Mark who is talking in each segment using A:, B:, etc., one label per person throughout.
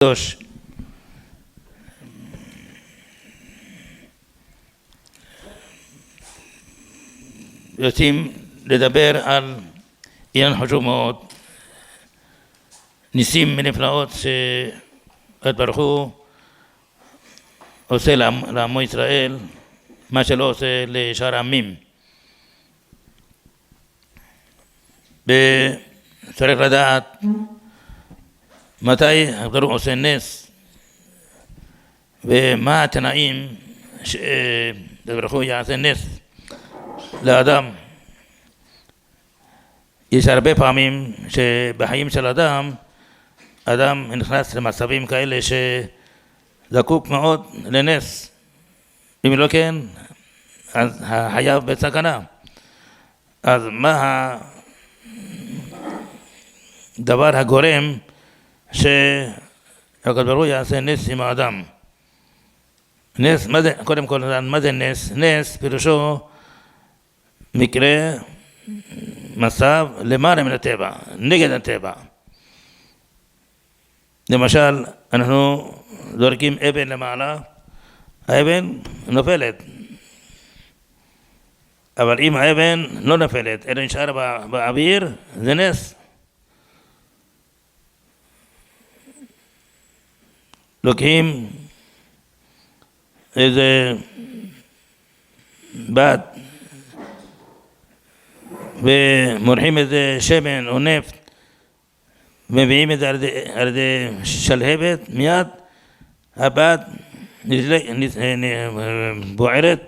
A: קדוש. רוצים לדבר על עניין חשוב מאוד, ניסים ונפלאות שהקדוש ברוך הוא עושה לעמו ישראל, מה שלא עושה לשאר העמים. וצריך לדעת מתי הקדוש ברוך הוא עושה נס ומה התנאים שהקדוש ברוך הוא יעשה נס לאדם. יש הרבה פעמים שבחיים של אדם נכנס למצבים כאלה שזקוק מאוד לנס, אם לא כן אז החייו בסכנה. אז מה הדבר הגורם שהקדוש ברוך הוא יעשה נס עם האדם? נס, קודם כל, מה זה נס? נס פירושו מקרה, מצב למעלה מן הטבע, נגד הטבע. למשל, אנחנו זורקים אבן למעלה, האבן נופלת. אבל אם האבן לא נופלת, אלא נשאר באוויר, זה נס. לוקחים איזה בד ומורחים איזה שמן או נפט, מביאים את זה על ידי שלהבת, מיד הבד בוערת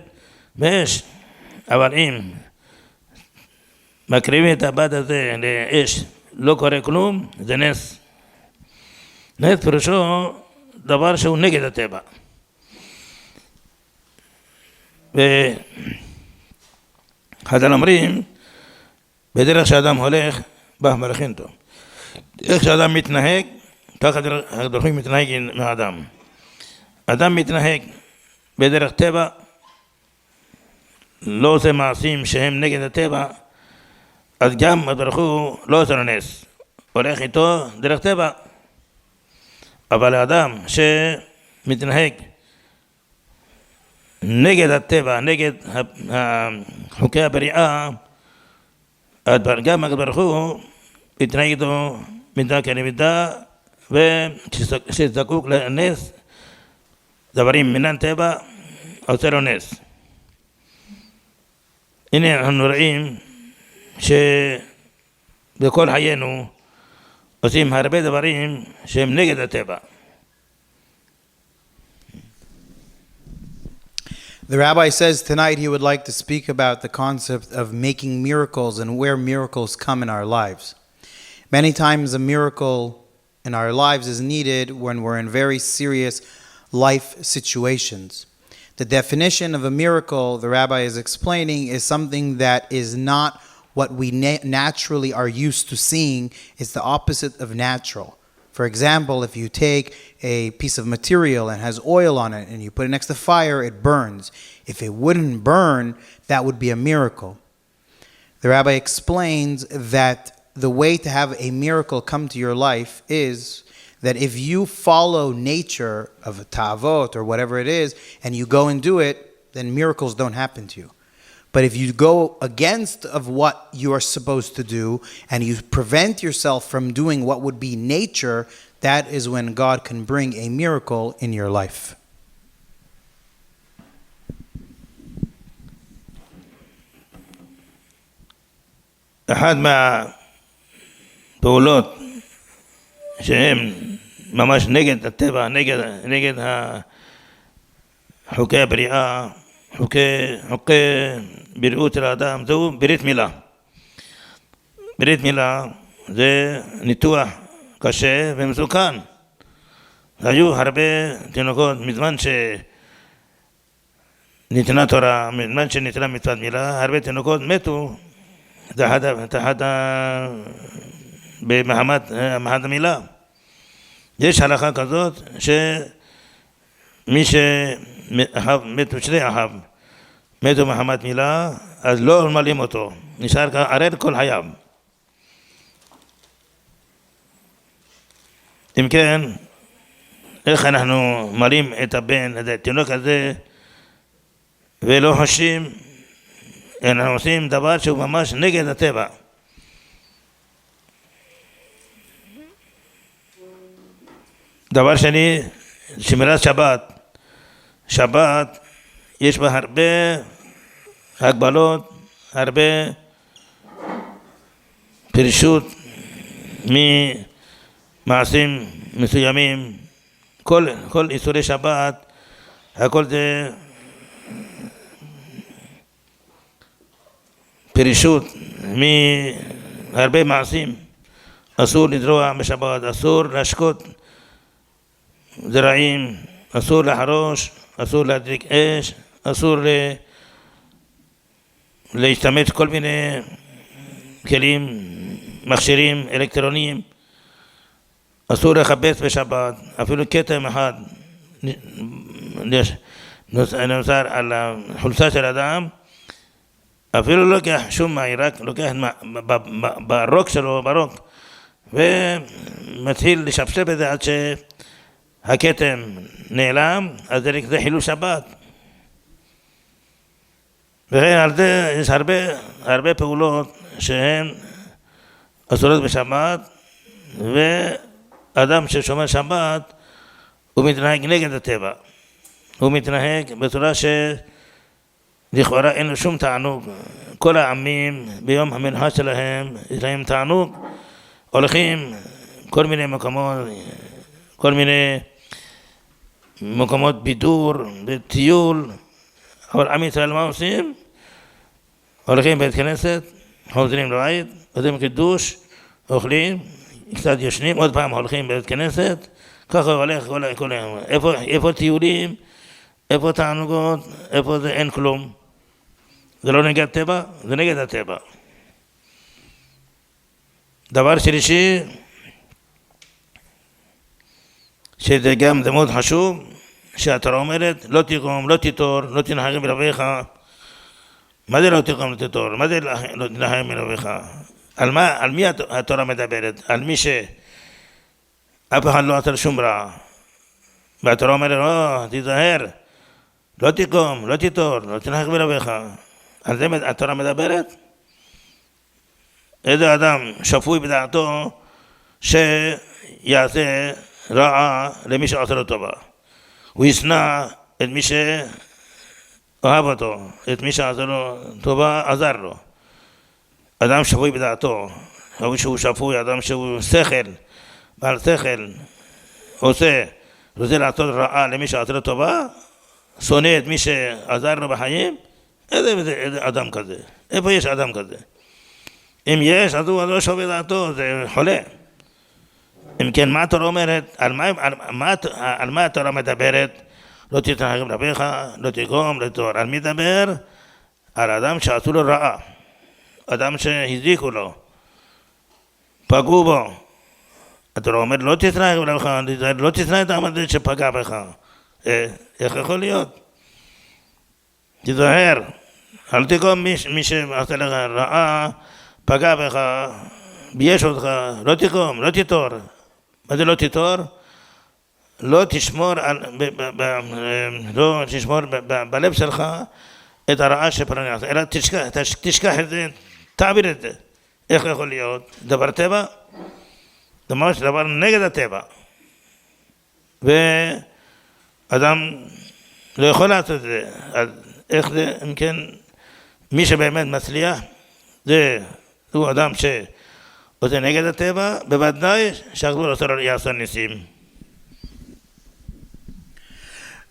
A: באש. אבל אם מקריבים את הבד הזה לאש, לא קורה כלום, זה נס. נס פירושו דבר שהוא נגד הטבע. וחז"ל אומרים, בדרך שאדם הולך, בה מלאכים טוב. איך שאדם מתנהג, ככה הקדוש מתנהג עם האדם. אדם מתנהג בדרך טבע, לא עושה מעשים שהם נגד הטבע, אז גם הקדוש לא עושה לו נס, הולך איתו דרך טבע. אבל האדם שמתנהג נגד הטבע, נגד חוקי הבריאה, גם הקדוש ברוך הוא מתנהג איתו מידה כנמידה, וכשזקוק לנס, דברים מינן טבע, עושה לו נס. הנה אנחנו רואים שבכל חיינו עושים הרבה דברים שהם נגד הטבע.
B: The rabbi says tonight he would like to speak about the concept of making miracles and where miracles come in our lives. Many times a miracle in our lives is needed when we're in very serious life situations. The definition of a miracle, the rabbi is explaining, is something that is not what we naturally are used to seeing. It's the opposite of natural. For example, if you take a piece of material and has oil on it and you put it next to fire, it burns. If it wouldn't burn, that would be a miracle. The rabbi explains that the way to have a miracle come to your life is that if you follow nature of a ta'avot or whatever it is, and you go and do it, then miracles don't happen to you. But if you go against of what you are supposed to do and you prevent yourself from doing what would be nature, that is when God can bring a miracle in your life.
A: אחד מהפעולות שהן ממש נגד הטבע, נגד חוקי הבריאה, חוקי בריאות של האדם, זהו ברית מילה. ברית מילה זה ניתוח קשה ומסוכן. היו הרבה תינוקות מזמן שניתנה תורה, מזמן שניתנה מצוות מילה, הרבה תינוקות מתו תחת במחמת המילה. יש הלכה כזאת שמי שמתו שני אחיו מתו מחמת מילה, אז לא מלאים אותו, נשאר ערל כל חייו. אם כן, איך אנחנו מראים את הבן, את התינוק הזה, ולא חשים, אנחנו עושים דבר שהוא ממש נגד הטבע. דבר שני, שמירת שבת. שבת יש בה הרבה הגבלות, הרבה פרישות ממעשים מסוימים. כל איסורי שבת, הכל זה פרישות מהרבה מעשים. אסור לזרוע בשבת, אסור להשקות זרעים, אסור לחרוש, אסור להדליק אש, אסור להשתמש כל מיני כלים, מכשירים אלקטרוניים, אסור לחפש בשבת, אפילו כתם אחד נוצר על החולצה של אדם, אפילו לא לוקח שום מים, רק לוקח ברוק שלו, ברוק, ומתחיל לשפשף את זה עד שהכתם נעלם, אז זה חילול שבת. וכן על זה יש הרבה פעולות שהן אסורות בשבת, ואדם ששומר שבת הוא מתנהג נגד הטבע, הוא מתנהג בצורה שלכאורה אין לו שום תענוג. כל העמים ביום המנוחה שלהם יש להם תענוג, הולכים כל מיני מקומות בידור וטיול, אבל עם ישראל מה עושים? הולכים בית כנסת, חוזרים לבית, עושים קידוש, אוכלים, קצת ישנים, עוד פעם הולכים בית כנסת, ככה הולך כל היום. איפה טיולים, איפה תענוגות, איפה זה, אין כלום. זה לא נגד טבע, זה נגד הטבע. דבר שלישי, שזה גם מאוד חשוב, שהתורה אומרת, לא תקום, לא תיטור, לא תנחם מלוויך. מה זה לא תקום, לא תיטור? מה זה לא תנחם מלוויך? על מי התורה מדברת? על מי שאף אחד לא עשה שום רע. והתורה אומרת, תיזהר, לא תקום, לא תיטור, לא תנחם מלוויך. על זה התורה מדברת? איזה אדם שפוי בדעתו שיעשה רעה למי שעושה לו טובה. הוא ישנא את מי שאוהב אותו, את מי שעשה לו טובה עזר לו. אדם שפוי בדעתו, שהוא שפוי, אדם שהוא בעל שכל, רוצה לעשות רעה למי שעשה לו טובה, שונא את מי שעזר לו בחיים. איזה אדם כזה? איפה יש אדם כזה? אם יש, אז הוא לא שווה דעתו, זה חולה. אם כן, מה התורה אומרת? על מה התורה מדברת? לא תתנחם לרעך, לא תקום, לא תיטור. על מי מדבר? על אדם שעשו לו רעה, אדם שהזיקו לו, פגעו בו. התורה אומרת, לא תתנחם לרעך, לא תשנא את העם הזה שפגע בך. איך יכול להיות? תיזהר, אל תקום מי שעשה לך רעה, פגע בך, בייש אותך, לא תקום, לא תיטור. מה זה לא תיטור? לא תשמור בלב שלך את הרעה שפרנס, אלא תשכח את זה, תעביר את זה. איך יכול להיות? דבר טבע? זה ממש דבר נגד הטבע. ואדם לא יכול לעשות את זה. אז איך זה, אם כן, מי שבאמת מצליח, הוא אדם שעושה נגד הטבע, בוודאי שהגבול יעשה ניסים.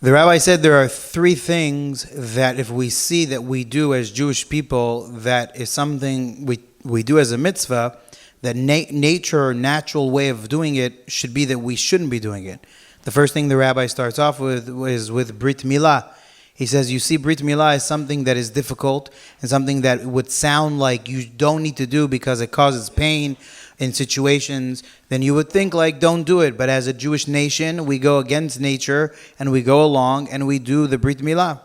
B: The rabbi said there are three things that if we see that we do as Jewish people, that is something we do as a mitzvah, that nature or natural way of doing it should be that we shouldn't be doing it. The first thing the rabbi starts off with is with Brit Milah. He says, you see, Brit Milah is something that is difficult and something that would sound like you don't need to do because it causes pain in situations. Then you would think like, don't do it. But as a Jewish nation, we go against nature and we go along and we do the Brit Milah.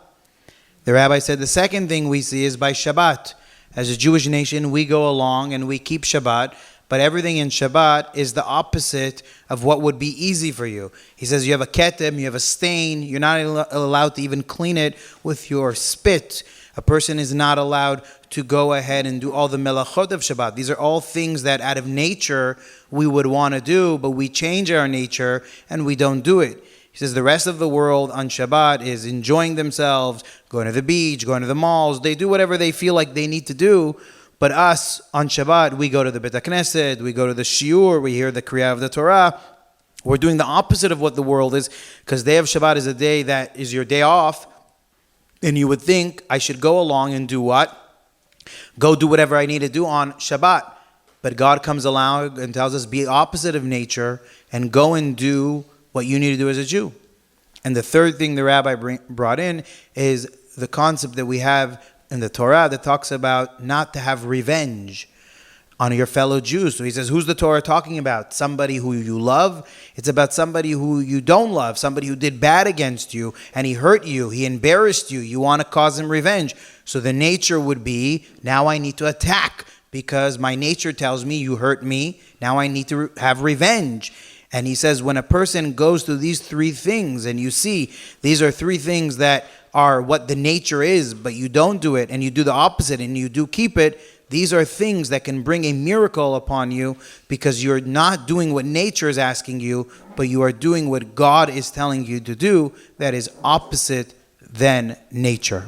B: The rabbi said the second thing we see is by Shabbat. As a Jewish nation, we go along and we keep Shabbat but everything in Shabbat is the opposite of what would be easy for you. He says you have a ketem, you have a stain, you're not allowed to even clean it with your spit. A person is not allowed to go ahead and do all the melachot of Shabbat. These are all things that out of nature we would want to do, but we change our nature and we don't do it. He says the rest of the world on Shabbat is enjoying themselves, going to the beach, going to the malls. They do whatever they feel like they need to do. But us on Shabbat, we go to the Beit HaKnesset, we go to the Shiur, we hear the Kriyah of the Torah. We're doing the opposite of what the world is, because Day of Shabbat is a day that is your day off. And you would think I should go along and do what? Go do whatever I need to do on Shabbat. But God comes along and tells us be opposite of nature and go and do what you need to do as a Jew. And the third thing the rabbi brought in is the concept that we have in the Torah that talks about not to have revenge on your fellow Jews. So he says, who's the Torah talking about? Somebody who you love? It's about somebody who you don't love, somebody who did bad against you and he hurt you, he embarrassed you, you want to cause him revenge. So the nature would be, now I need to attack because my nature tells me you hurt me, now I need to have revenge. And he says when a person goes through these three things and you see these are three things that are what the nature is, but you don't do it and you do the opposite and you do keep it, these are things that can bring a miracle upon you because you're not doing what nature is asking you, but you are doing what God is telling you to do that is opposite than nature.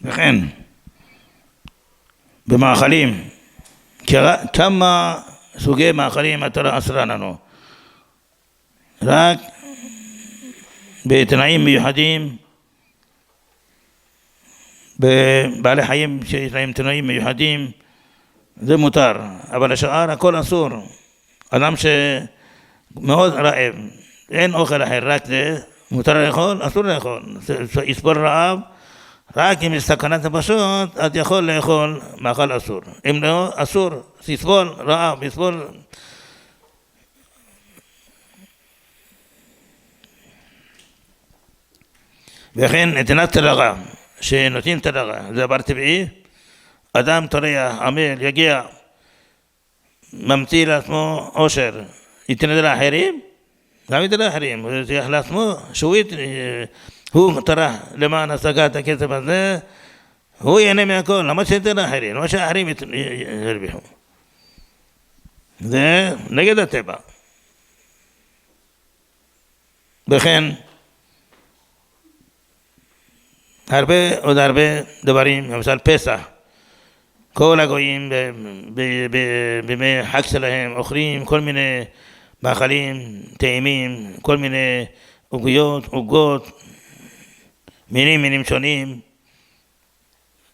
A: וכן, במאכלים, כמה סוגי מאכלים התורה אסרה לנו? רק בתנאים מיוחדים, בבעלי חיים שיש להם תנאים מיוחדים, זה מותר, אבל השאר הכל אסור. אדם שמאוד רעב, אין אוכל אחר, רק זה, מותר לאכול, אסור לאכול, יסבול רעב, רק אם יש סכנת נפשות, אז יכול לאכול מאכל אסור. אם לא, אסור, יסבול רעב, יסבול... וכן נתינת תדרה, שנותנים תדרה, זה דבר טבעי, אדם טורח, עמל, יגיע, ממציא לעצמו עושר, ייתן את זה לאחרים, גם ייתן לאחרים, הוא יצליח לעצמו, הוא טרח למען השגת הכסף הזה, הוא ייהנה מהכל, למה שייתן לאחרים, למה שהאחרים ירוויחו. זה נגד הטבע. וכן, עוד הרבה דברים, למשל פסח, כל הגויים בימי חג שלהם אוכלים כל מיני מאכלים, טעימים, כל מיני עוגות, מינים שונים,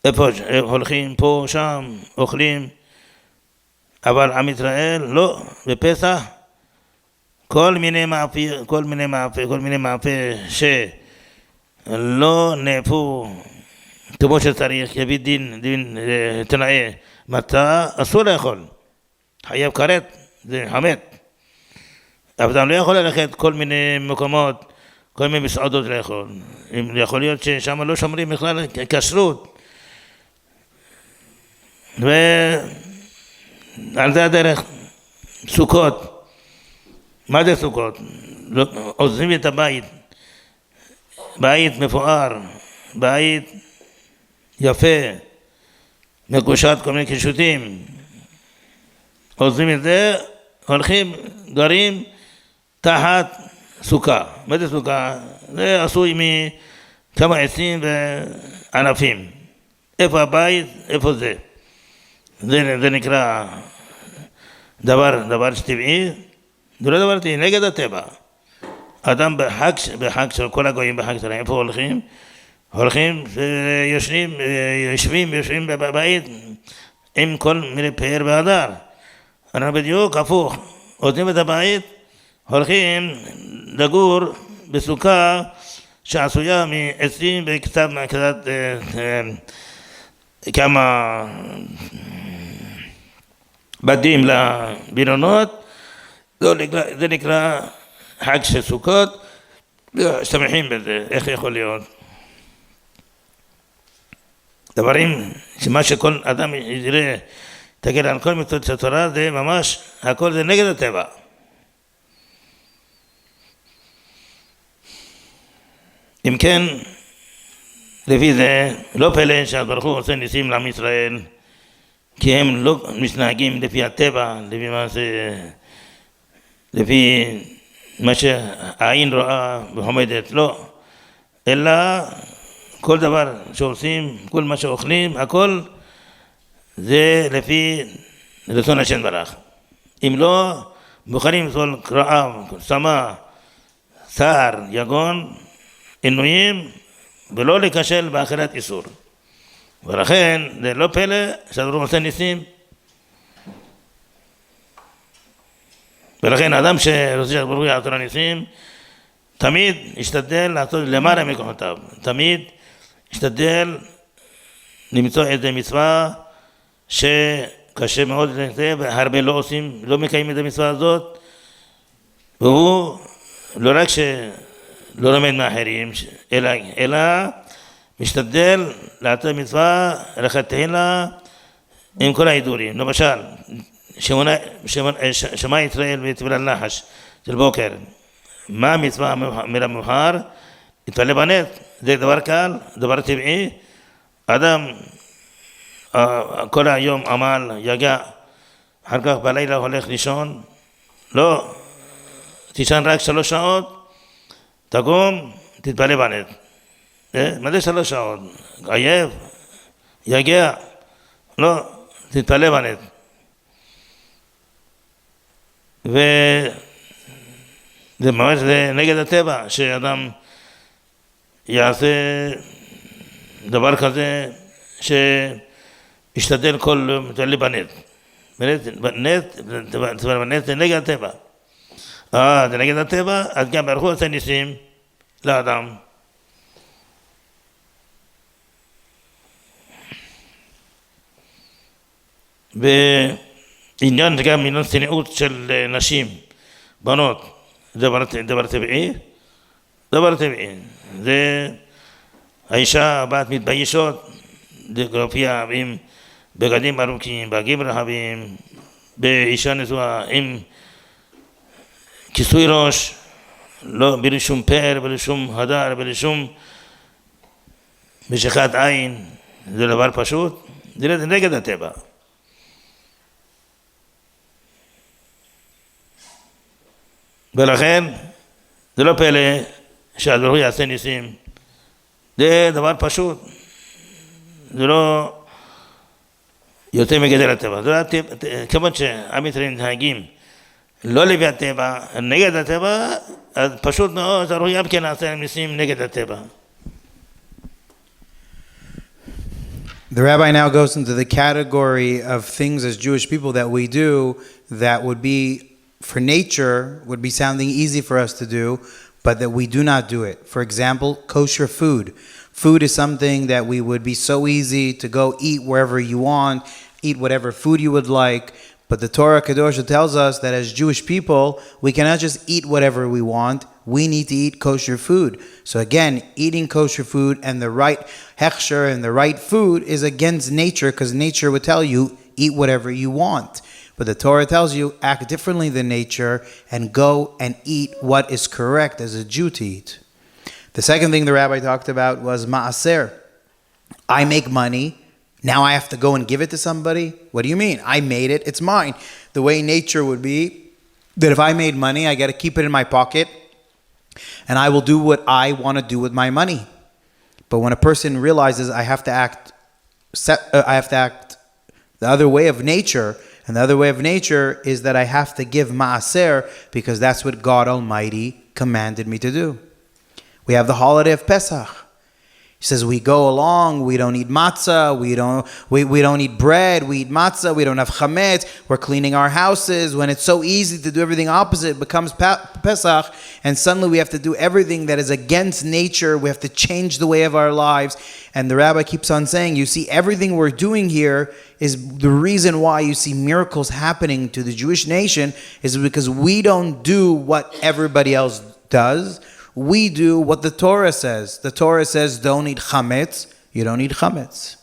A: איפה הולכים, פה, שם, אוכלים, אבל עם ישראל לא, בפסח, כל מיני מאפה שלא נאפו כמו שצריך, יביא דין תנאי מצה, אסור לאכול, חייב כרת, זה חמץ, אבל אתה לא יכול ללכת כל מיני מקומות, כל מיני מסעדות לאכול, יכול להיות ששם לא שומרים בכלל כשרות, ועל זה הדרך סוכות. מה זה סוכות? עוזבים את הבית, בית מפואר, בית יפה, מקושט כל מיני קישוטים, עוזבים את זה, הולכים, גרים תחת סוכה. מה זה סוכה? זה עשוי מכמה עצים וענפים. איפה הבית? איפה זה? זה נקרא דבר טבעי, זה לא דבר טבעי, נגד הטבע. אדם בחג של כל הגויים בחג שלהם, איפה הולכים יושבים בבית עם כל מיני פאר והדר. אנחנו בדיוק הפוך, עוזבים את הבית, הולכים לגור בסוכה שעשויה מעצים וקצת כמה בתים לבילונות. זה נקרא חג של סוכות, משתמחים בזה, איך יכול להיות? דברים שמה שכל אדם יראה, תגיד על כל מצוות התורה, זה ממש, הכל זה נגד הטבע. אם כן, לפי זה, לא פלא שהברוך הוא עושה ניסים לעם ישראל, כי הם לא מתנהגים לפי הטבע, לפי מה שהעין רואה ועומדת, לא. אלא כל דבר שעושים, כל מה שאוכלים, הכל זה לפי רצון השם ברך. אם לא, מוכנים לסבול רעב, צמא, צער, יגון, עינויים, ולא להיכשל באכילת איסור. ולכן זה לא פלא שהברוך עושה ניסים. ולכן האדם שרוצה שהברוך יעשה לו ניסים, תמיד ישתדל לעשות למעלה מכוחותיו. תמיד ישתדל למצוא איזה מצווה שקשה מאוד לזה, והרבה לא עושים, לא מקיימים את המצווה הזאת, והוא לא רק שלא לומד מאחרים, אלא משתדל לעשות מצווה לכתחילה עם כל ההידורים. למשל, שמע ישראל ותפילה לחש של בוקר, מה המצווה מאוחר? להתפלל בנט. זה דבר קל, דבר טבעי. אדם כל היום עמל, יגע, אחר כך בלילה הולך לישון, לא, תישן רק 3 שעות, תקום, תתפלל בנט. מה זה 3 שעות? עייף, יגע, לא, תתפלל בנט. וזה ממש נגד הטבע, שאדם יעשה דבר כזה שישתדל כל יום להתפלל בנט. בנט זה נגד הטבע. זה נגד הטבע, אז גם ברוך הוא עושה ניסים לאדם. בעניין גם עניין צניעות של נשים, בנות, דבר טבעי, דבר טבעי. זה האישה בת מתביישות, להופיע עם בגדים ארוכים, בגדים רחבים, באישה נשואה עם כיסוי ראש, לא בלי שום פאר, בלי שום הדר, בלי שום משיכת עין. זה דבר פשוט, זה נגד הטבע. ולכן זה לא פלא שהברוך הוא יעשה ניסים. זה דבר פשוט, זה לא יוצא מגדר הטבע. כמובן שעם ישראל מתנהגים לא לפי הטבע, נגד הטבע, אז פשוט מאוד הברוך גם כן יעשה ניסים נגד הטבע.
B: The rabbi now goes into the category of things as Jewish people that we do that would be, for nature, would be sounding easy for us to do, but that we do not do it. For example, kosher food. Food is something that we would be so easy to go eat wherever you want, eat whatever food you would like. But the Torah Kedosha tells us that as Jewish people, we cannot just eat whatever we want. We need to eat kosher food. So again, eating kosher food and the right hechsher and the right food is against nature, because nature would tell you, eat whatever you want. But the Torah tells you, act differently than nature and go and eat what is correct as a Jew to eat. The second thing the rabbi talked about was ma'aser. I make money. Now I have to go and give it to somebody? What do you mean? I made it. It's mine. The way nature would be that if I made money, I got to keep it in my pocket and I will do what I want to do with my money. But when a person realizes I have to act the other way of nature, and the other way of nature is that I have to give ma'aser because that's what God Almighty commanded me to do. We have the holiday of Pesach. He says we go along, we don't eat matzah, we don't eat bread, we eat matzah, we don't have chametz, we're cleaning our houses. When it's so easy to do everything opposite, it becomes Pesach, and suddenly we have to do everything that is against nature. We have to change the way of our lives. And the rabbi keeps on saying, you see, everything we're doing here is the reason why you see miracles happening to the Jewish nation is because we don't do what everybody else does. we do what the Torah says. The Torah says don't eat chametz. You don't eat chametz.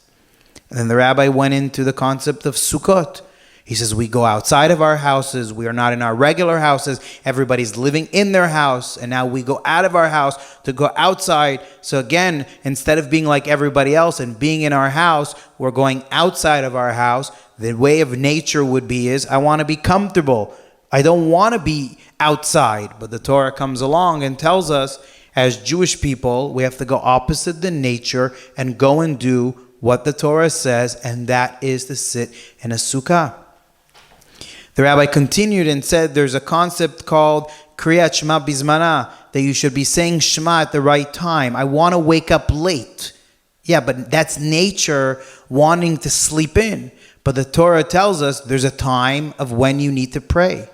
B: And then the rabbi went into the concept of Sukkot. He says we go outside of our houses. We are not in our regular houses. Everybody's living in their house. And now we go out of our house to go outside. So again, instead of being like everybody else and being in our house, we're going outside of our house. The way of nature would be is I want to be comfortable. I don't want to be outside. But the Torah comes along and tells us as Jewish people, we have to go opposite the nature and go and do what the Torah says, and that is to sit in a sukkah. The rabbi continued and said there's a concept called Kriyat Shema Bizmana, that you should be saying Shema at the right time. I want to wake up late. Yeah, but that's nature wanting to sleep in. But the Torah tells us there's a time of when you need to pray.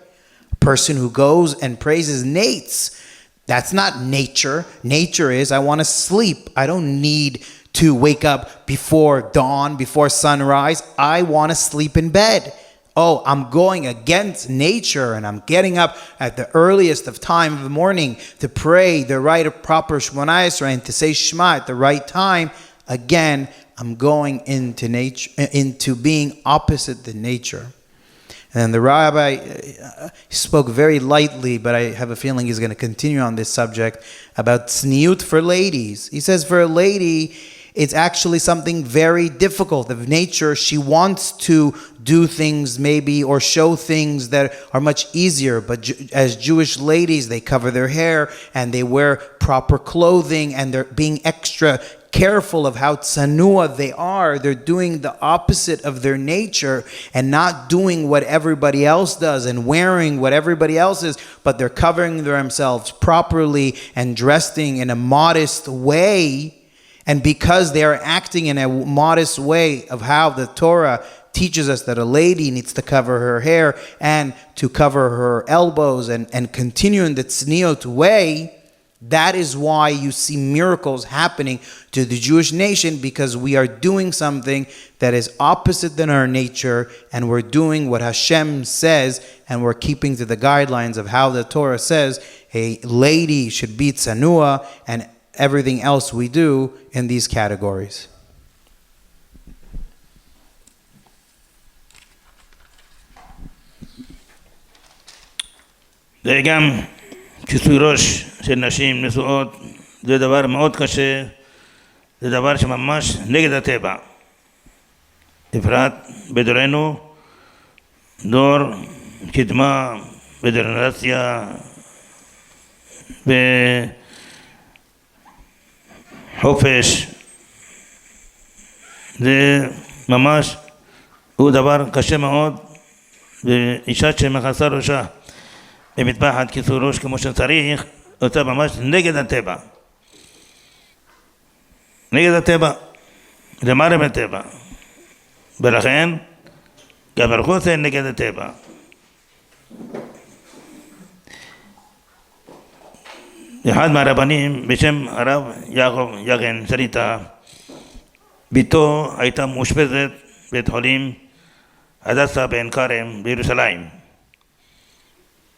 B: A person who goes and prays is nates. That's not nature. Nature is I want to sleep. I don't need to wake up before dawn, before sunrise. I want to sleep in bed. Oh, I'm going against nature and I'm getting up at the earliest of time of the morning to pray the right of proper Shmoneh Esrei and to say Shema at the right time. Again, I'm going into nature, into being opposite the nature. And the rabbi spoke very lightly, but I have a feeling he's going to continue on this subject about tzniut for ladies. He says for a lady, it's actually something very difficult. Of nature, she wants to do things maybe or show things that are much easier. But as Jewish ladies, they cover their hair and they wear proper clothing and they're being extra careful of how tsanua they are. They're doing the opposite of their nature and not doing what everybody else does and wearing what everybody else is, but they're covering themselves properly and dressing in a modest way. And because they are acting in a modest way of how the Torah teaches us that a lady needs to cover her hair and to cover her elbows and continue in the tzniut way, that is why you see miracles happening to the Jewish nation, because we are doing something that is opposite than our nature, and we're doing what Hashem says, and we're keeping to the guidelines of how the Torah says a lady should be tsanua, and everything else we do in these categories.
A: זה גם כיסוי ראש של נשים נשואות, זה דבר מאוד קשה, זה דבר שממש נגד הטבע. בפרט בדורנו, דור קדמה, בדרנציה, בחופש, זה ממש, הוא דבר קשה מאוד, ואישה שמכסה ראשה במטפחת כיסוי ראש כמו שצריך, עושה ממש נגד הטבע. נגד הטבע, למעלה מהטבע. ולכן, גם הלכו עושה נגד הטבע. אחד מהרבנים בשם הרב יעקב יגן שריטה, ביתו הייתה מאושפזת בבית חולים הדסה בעין כרם בירושלים.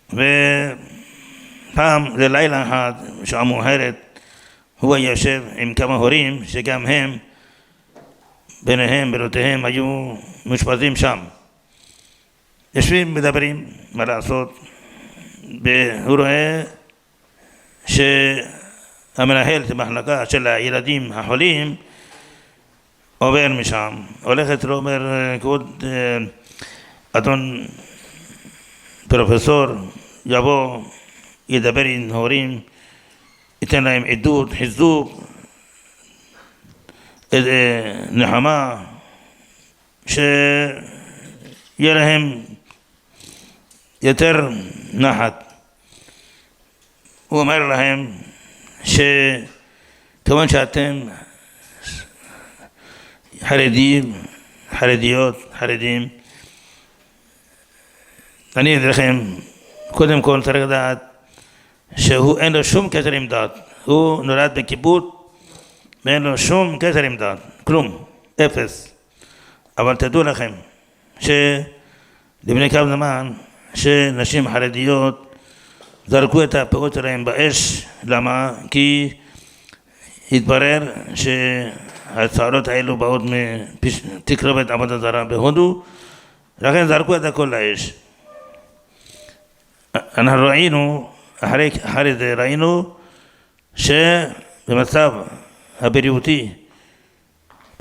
A: ופעם זה לילה אחד, שעה מאוחרת, הוא היה יושב עם כמה הורים שגם הם, ביניהם, בנותיהם, היו מאושפזים שם. יושבים, מדברים, מה לעשות, והוא רואה שהמנהל במחלקה של הילדים החולים עובר משם, הולכת לו, אומר, כבוד אדון פרופסור, יבוא, ידבר עם הורים, ייתן להם עדות, חיזוק, נחמה, שיהיה להם יותר נחת. הוא אומר להם שכיוון שאתם חרדים, חרדיות, חרדים, אני אגיד לכם, קודם כל צריך לדעת שהוא אין לו שום קשר עם דת. הוא נולד בקיבוץ ואין לו שום קשר עם דת, כלום, אפס. אבל תדעו לכם שלפני כמה זמן שנשים חרדיות זרקו את הפאות שלהם באש. למה? כי התברר שהצערות האלו באות מתקרובת עבודה זרה בהודו, לכן זרקו את הכל לאש. אנחנו ראינו, אחרי זה ראינו שבמצב הבריאותי,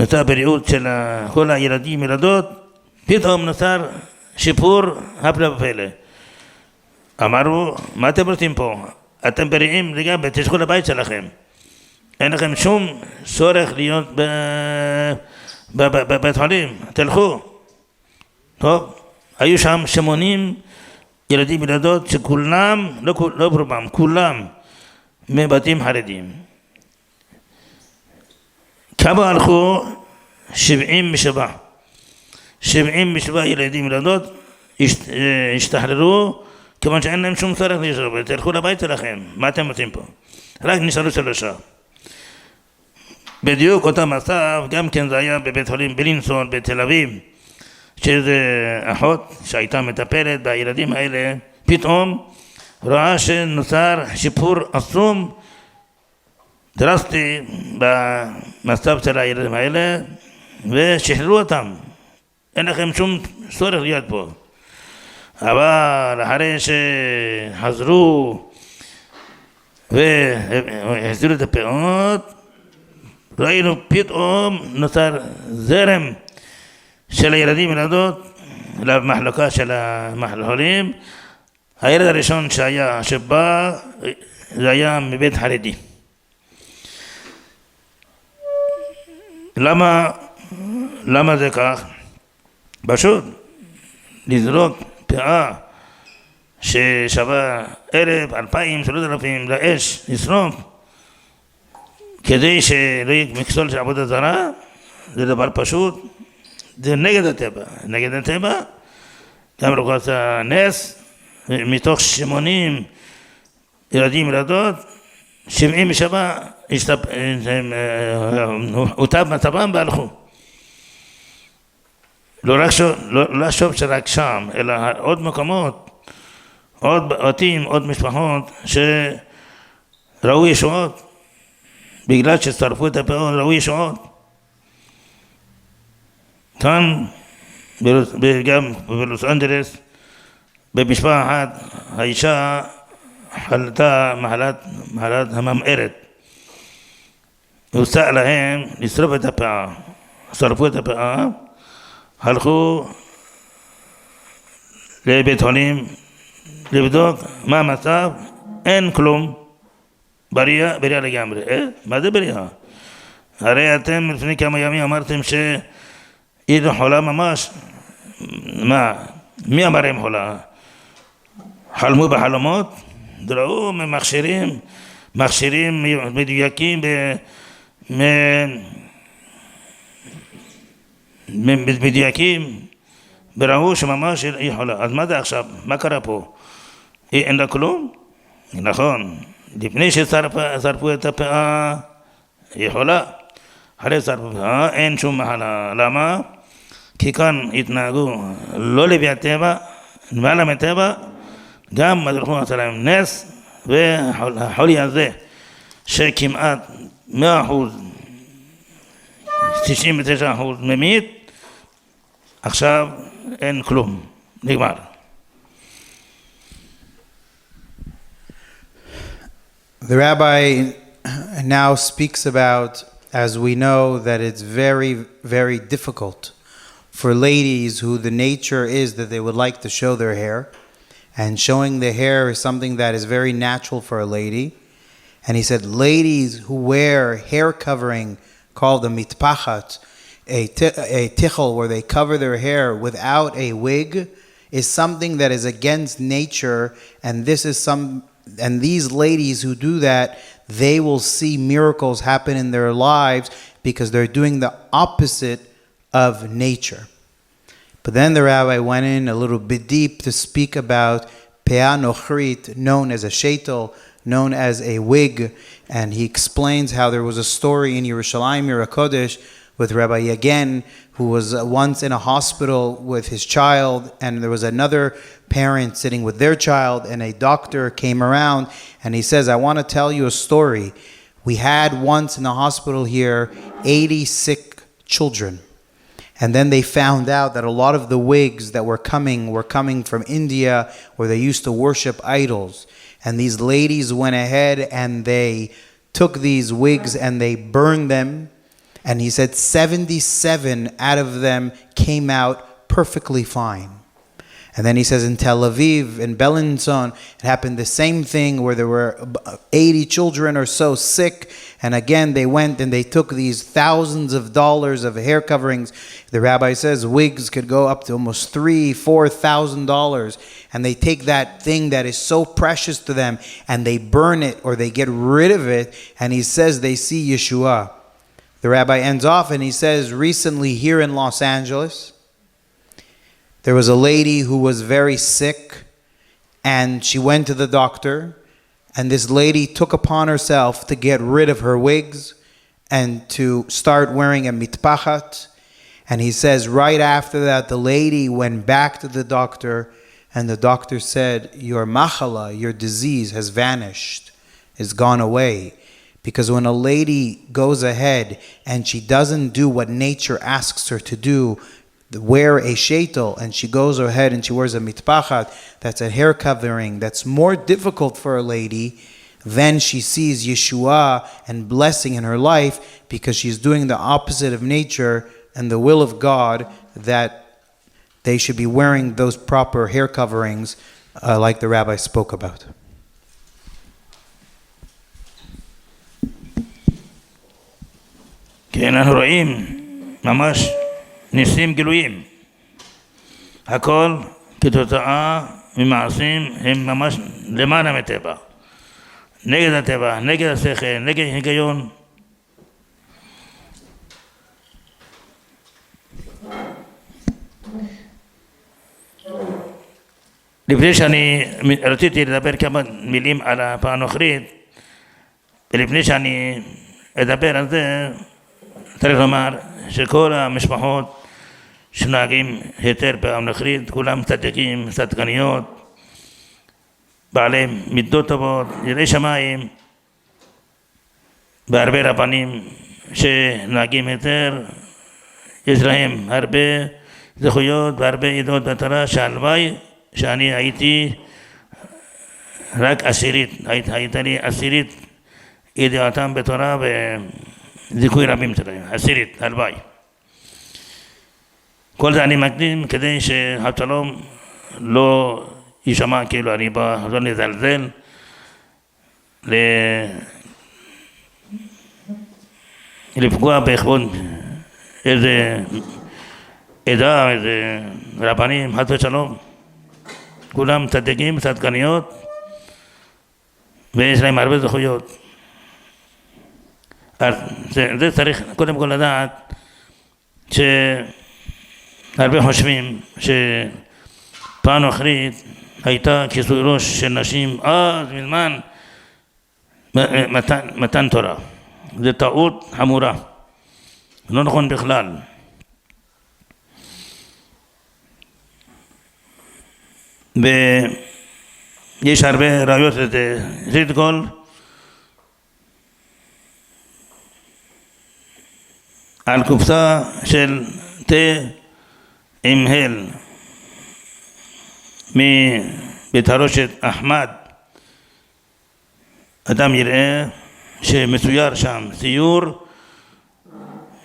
A: מצב הבריאות של כל הילדים ילדות, פתאום נוצר שיפור הפלא ופלא. אמרו, מה אתם רוצים פה? אתם בריאים לגמרי, תשכו לבית שלכם. אין לכם שום צורך להיות בבית חולים, תלכו. טוב, היו שם 80 ילדים ילדות שכולם, לא ברובם, כולם מבתים חרדים. כמה הלכו? 77. 77 ילדים ילדות השתחררו, כיוון שאין להם שום צורך להישאר, תלכו לבית שלכם, מה אתם רוצים פה? רק נשארו 3. בדיוק אותו מצב, גם כן זה היה בבית חולים בילינסון בתל אביב, שזה אחות שהייתה מטפלת בילדים האלה, פתאום ראה שנוצר שיפור עצום, דרסטי במצב של הילדים האלה, ושחררו אותם. אין לכם שום צורך להיות פה. אבל אחרי שחזרו והחזירו את הפאות, ראינו פתאום נוצר זרם של הילדים ילדות למחלקה של המחלולים. הילד הראשון שבא, זה היה מבית חרדי. למה זה כך? פשוט לזרוק פאה ששווה 1,000, 2,000, 3,000 לאש, לשרוף, כדי שלא יהיה מקצול של עבודה זרה, זה דבר פשוט, זה נגד הטבע. נגד הטבע, גם רוקו עשה נס, מתוך 80 ילדים ילדות, 77 הוטב מצבם והלכו. לא לחשוב שרק שם, אלא עוד מקומות, עוד בתים, עוד משפחות שראו ישועות, בגלל ששרפו את הפאות, ראו ישועות. כאן, גם בלוס אנג'לס, במשפחה אחת, האישה חלתה מחלת הממארת. הוצע להם לשרוף את הפאה. שרפו את הפאה, הלכו לבית חולים לבדוק מה המצב, אין כלום, בריאה לגמרי. מה זה בריאה? הרי אתם לפני כמה ימים אמרתם שהיא חולה ממש. מה? מי אמר הם חולה? חלמו בחלומות? ראו מכשירים מדויקים מדויקים, וראו שממש היא חולה. אז מה זה עכשיו? מה קרה פה? אין לה כלום? נכון, לפני ששרפו את הפאה היא חולה, אחרי שרפו את הפאה אין שום מחלה. למה? כי כאן התנהגו לא לפי הטבע, למעלה מטבע, גם מדרכו עשה להם נס, והחולי הזה שכמעט 100%, 99% ממית, עכשיו אין כלום, נגמר.
B: The rabbi now speaks about, as we know, that it's very, very difficult for ladies who the nature is that they would like to show their hair, and showing the hair is something that is very natural for a lady. And he said ladies who wear hair covering called a mitpachat, a tichel where they cover their hair without a wig, is something that is against nature, and these ladies who do that, they will see miracles happen in their lives because they're doing the opposite of nature. But then the rabbi went in a little bit deep to speak about peah nochrit, known as a sheitel, known as a wig, and he explains how there was a story in Yerushalayim, Yer HaKodesh, with Rabbi Yagen, who was once in a hospital with his child, and there was another parent sitting with their child, and a doctor came around, and he says, I want to tell you a story. We had once in the hospital here 80 sick children. And then they found out that a lot of the wigs that were coming from India, where they used to worship idols. And these ladies went ahead and they took these wigs and they burned them. And he said 77 out of them came out perfectly fine. And then he says in Tel Aviv, in Belinson, it happened the same thing where there were 80 children or so sick. And again, they went and they took these thousands of dollars of hair coverings. The rabbi says wigs could go up to almost $3,000-$4,000. And they take that thing that is so precious to them and they burn it or they get rid of it. And he says they see Yeshua. The rabbi ends off and he says, recently here in Los Angeles, there was a lady who was very sick and she went to the doctor, and this lady took upon herself to get rid of her wigs and to start wearing a mitpachat. And he says right after that, the lady went back to the doctor and the doctor said, your machala, your disease has vanished, is gone away. Because when a lady goes ahead and she doesn't do what nature asks her to do, wear a sheitel, and she goes ahead and she wears a mitpachat, that's a hair covering, that's more difficult for a lady, then she sees Yeshua and blessing in her life because she's doing the opposite of nature and the will of God, that they should be wearing those proper hair coverings like the rabbi spoke about.
A: כן, אנחנו רואים ממש ניסים גלויים. הכל כתוצאה ממעשים הם ממש למעלה מטבע. נגד הטבע, נגד השכל, נגד היגיון. לפני שאני רציתי לדבר כמה מילים על הפעם הנוכרית, ולפני שאני אדבר על זה, צריך לומר שכל המשפחות שנוהגים היתר פעם נוכרית, כולם צדיקים, צדקניות, בעלי מידות טובות, יראי שמיים, בהרבה רבנים שנוהגים היתר, יש להם הרבה זכויות והרבה עדות בתורה, שהלוואי שאני הייתי רק עשירית, הייתה לי עשירית ידיעתם בתורה וזיכוי רבים שלהם, עשירית, הלוואי. כל זה אני מקדים כדי שהשלום לא יישמע כאילו אני בא לא לזלזל, לפגוע בכבוד איזה עדה, איזה רבנים, חס ושלום. כולם צדיקים, צדקניות, ויש להם הרבה זכויות. אז זה צריך קודם כל לדעת שהרבה חושבים שפעם אחרית הייתה כיסוי ראש של נשים אז מזמן מתן תורה. זה טעות חמורה, לא נכון בכלל. ויש הרבה ראיות לזה. ראשית כל, על קופסה של תה עם הל מבית הרושת אחמד, אדם יראה שמצויר שם ציור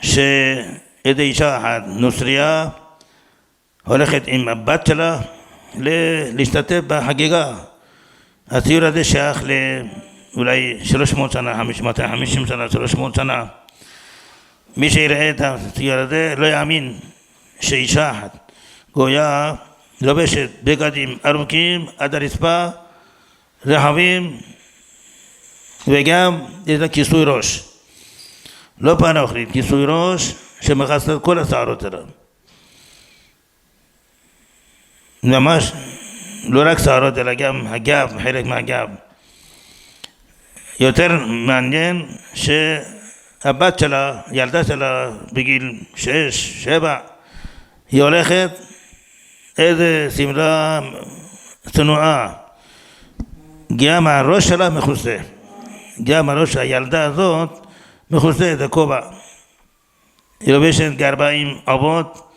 A: שאיזו אישה אחת נוצרייה הולכת עם הבת שלה להשתתף בחגיגה. הציור הזה שייך לאולי 300 שנה, 250 שנה, 300 שנה. מי שיראה את הציור הזה לא יאמין שאישה אחת גויה לובשת בגדים ארוכים עד הרצפה, רחבים, וגם יש לה כיסוי ראש. לא פעם אחרית, כיסוי ראש שמכסה את כל השערות שלה. ממש לא רק שערות אלא גם הגב, חלק מהגב. יותר מעניין הבת שלה, ילדה שלה בגיל 6, 7, היא הולכת איזה שמלה צנועה, גם הראש שלה מכוסה, גם הראש הילדה הזאת מכוסה, זה כובע, היא לובשת גרביים עבות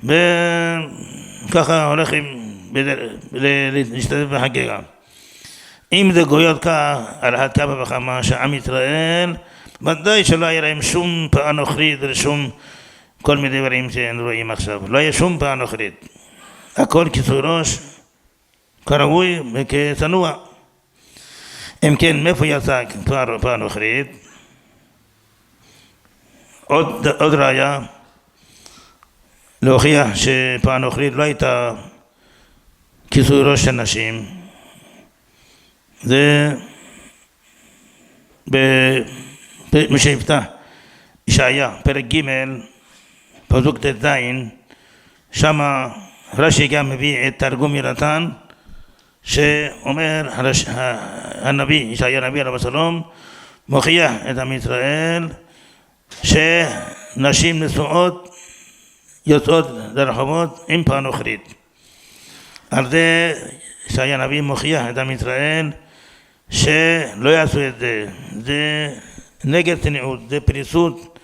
A: וככה הולכים להשתתף בחגיגה. אם זה גויות כך, על אחת כמה וכמה שעם ישראל ודאי שלא היה להם שום פאה נוכרית ושום כל מיני דברים שרואים עכשיו, לא היה שום פאה נוכרית, הכל כיסוי ראש כראוי וכצנוע. אם כן, מאיפה יצא פאה נוכרית? עוד ראיה להוכיח שפאה נוכרית לא הייתה כיסוי ראש של נשים, זה משבטה ישעיה פרק ג' פסוק ט"ז, שמה רש"י גם מביא את תרגום יונתן שאומר הנביא ישעיה הנביא עליו השלום מוכיח את עם ישראל שנשים נשואות יוצאות לרחובות עם פאה נוכרית. על זה ישעיה הנביא מוכיח את עם ישראל שלא יעשו את זה, זה נגד צניעות, זה פריסות.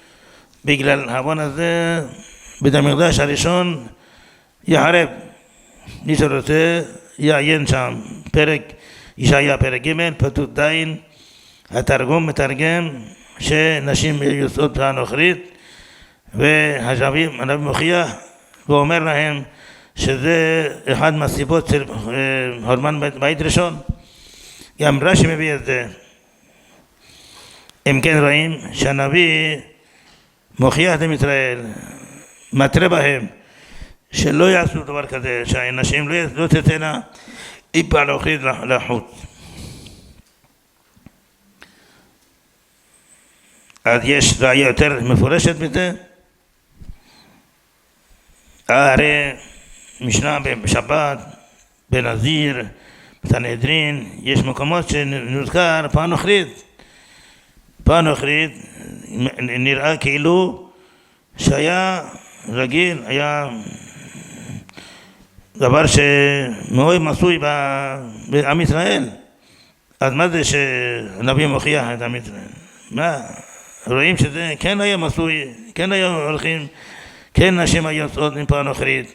A: בגלל העוון הזה בית המקדש הראשון יחרב. מי שרוצה יעיין שם פרק ישעיה פרק ג' פסוק ז', התרגום מתרגם שנשים יוצאות פאה נוכרית, והנביא מוכיח ואומר להם שזה אחד מהסיבות של חורבן בית ראשון. גם רש"י מביא את זה. אם כן רואים שהנביא מוכיח את עם ישראל, מתרה בהם שלא יעשו דבר כזה, שהנשים לא תצאנה עם פאה נוכרית לחוץ. אז יש ראיה יותר מפורשת מזה. הרי משנה בשבת, בנזיר, בסנהדרין, יש מקומות שנוזכר פאה נוכרית. פאה נוכרית נראה כאילו שהיה רגיל, היה דבר שמאוד מצוי בעם ישראל. אז מה זה שהנביא מוכיח את עם ישראל? מה? רואים שזה כן היה מצוי, כן היו הולכים, כן נשים היו יוצאות עם פאה נוכרית,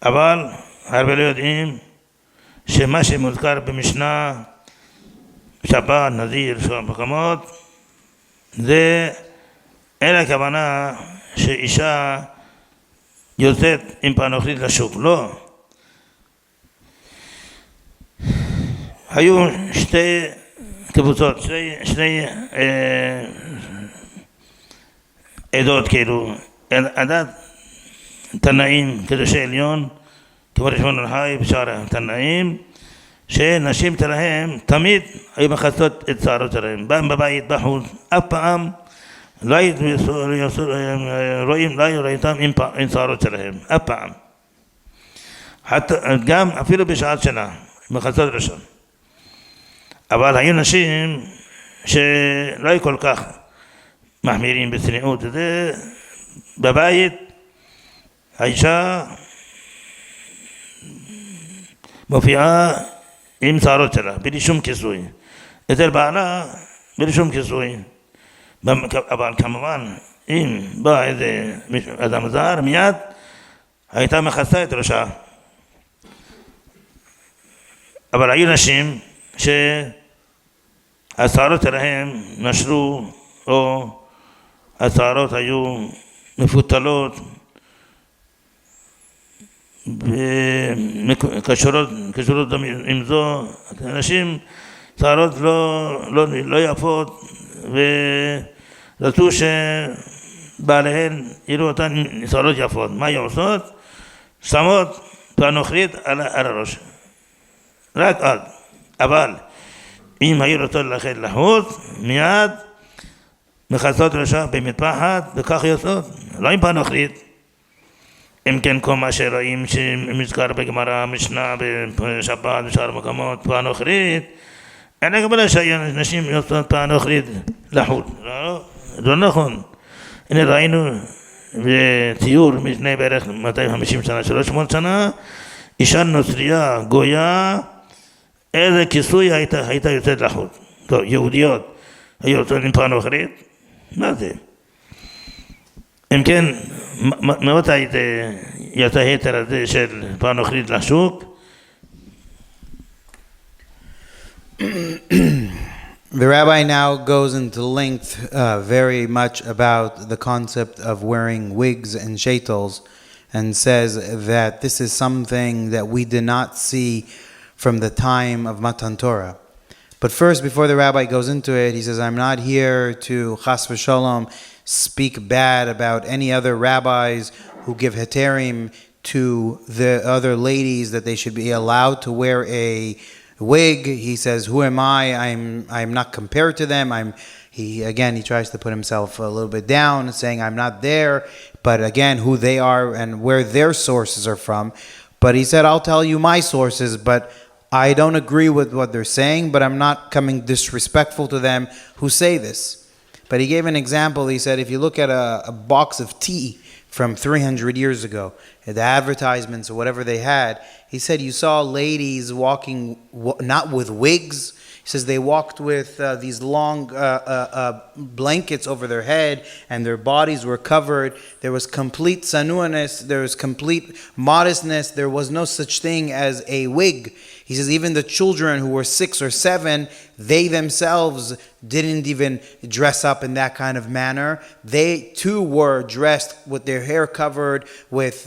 A: אבל הרבה לא יודעים שמה שמוזכר במשנה, שבת, נזיר, שאר מקומות, זה אין הכוונה שאישה יוצאת עם פאה נוכרית לשוק, לא. היו שתי קבוצות, שני עדות כאילו, עדת תנאים קדושי עליון כמו רבי שמעון בן חי ושאר התנאים, שנשים שלהם תמיד היו מכסות את שערות שלהם, בבית, בחוץ, אף פעם לא היו רואים אותם עם שערות שלהם, אף פעם, גם אפילו בשעת שינה מכסות ראשון. אבל היו נשים שלא היו כל כך מחמירים בצניעות, זה בבית האישה מופיעה עם שערות שלה, בלי שום כיסוי, אצל בעלה בלי שום כיסוי. אבל כמובן אם בא איזה אדם זר מיד הייתה מכסה את ראשה. אבל היו נשים שהשערות שלהם נשרו, או השערות היו מפותלות וקשורות עם זו. אנשים שערות לא יפות ורצו שבעליהן יראו אותן שערות יפות. מה היו עושות? שמות פאה נוכרית על הראש, רק אז. אבל אם היו רוצות ללכת לחוץ, מיד מכסות ראשה במטפחת וכך יוצאות, לא עם פאה נוכרית. אם כן כל מה שרואים שמזכר בגמרא, משנה, בשבת ושאר מקומות פאה נוכרית, אני אקבל שאנשים יוצאות פעם נוכרית לחוץ. לא נכון. הנה ראינו בציור לפני בערך 250 שנה, 300 שנה, אישה נוצריה, גויה, איזה כיסוי הייתה יוצאת לחוץ. טוב, יהודיות היו יוצאות עם פעם נוכרית? מה זה? אם כן, מתי יצא היתר הזה של פעם נוכרית לשוק?
B: The rabbi now goes into length very much about the concept of wearing wigs and shaitels and says that this is something that we did not see from the time of Matan Torah. But first, before the rabbi goes into it, he says, I'm not here to chas v'shalom speak bad about any other rabbis who give heterim to the other ladies that they should be allowed to wear a wig. He says, who am I? I'm not compared to them. He tries to put himself a little bit down, saying I'm not there, but again, who they are and where their sources are from. But he said, I'll tell you my sources, but I don't agree with what they're saying, but I'm not coming disrespectful to them who say this. But he gave an example. He said, if you look at a box of tea from 300 years ago, the advertisements or whatever they had, he said you saw ladies walking not with wigs. He says they walked with these long blankets over their head and their bodies were covered. There was complete sanuaness, there was complete modestness. There was no such thing as a wig. He says even the children who were 6 or 7, they themselves didn't even dress up in that kind of manner. They too were dressed with their hair covered, with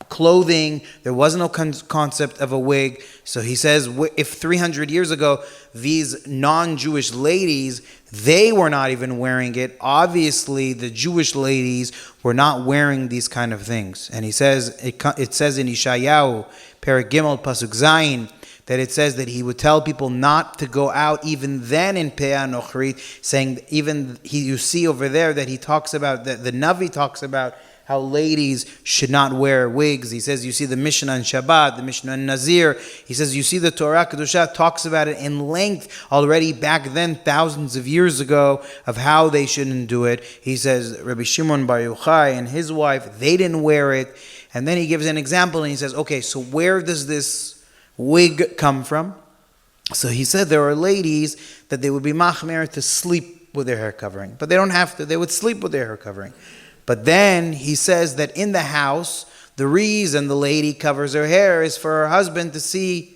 B: clothing. There was no concept of a wig. So he says if 300 years ago these non-Jewish ladies, they were not even wearing it, obviously the Jewish ladies were not wearing these kind of things. And he says, it says in Yeshayahu, Perek Gimel Pasuk Zayin, that it says that he would tell people not to go out even then in Peah Nochrit, saying you see over there that he talks about, that the Navi talks about how ladies should not wear wigs. He says you see the Mishnah on Shabbat, the Mishnah on Nazir. He says you see the Torah Kedusha talks about it in length already back then, thousands of years ago, of how they shouldn't do it. He says Rabbi Shimon Bar Yochai and his wife, they didn't wear it. And then he gives an example and he says, okay, so where does this wig come from? So he said there are ladies that they would be machmer to sleep with their hair covering. But they don't have to. They would sleep with their hair covering. But then he says that in the house, the reason the lady covers her hair is for her husband to see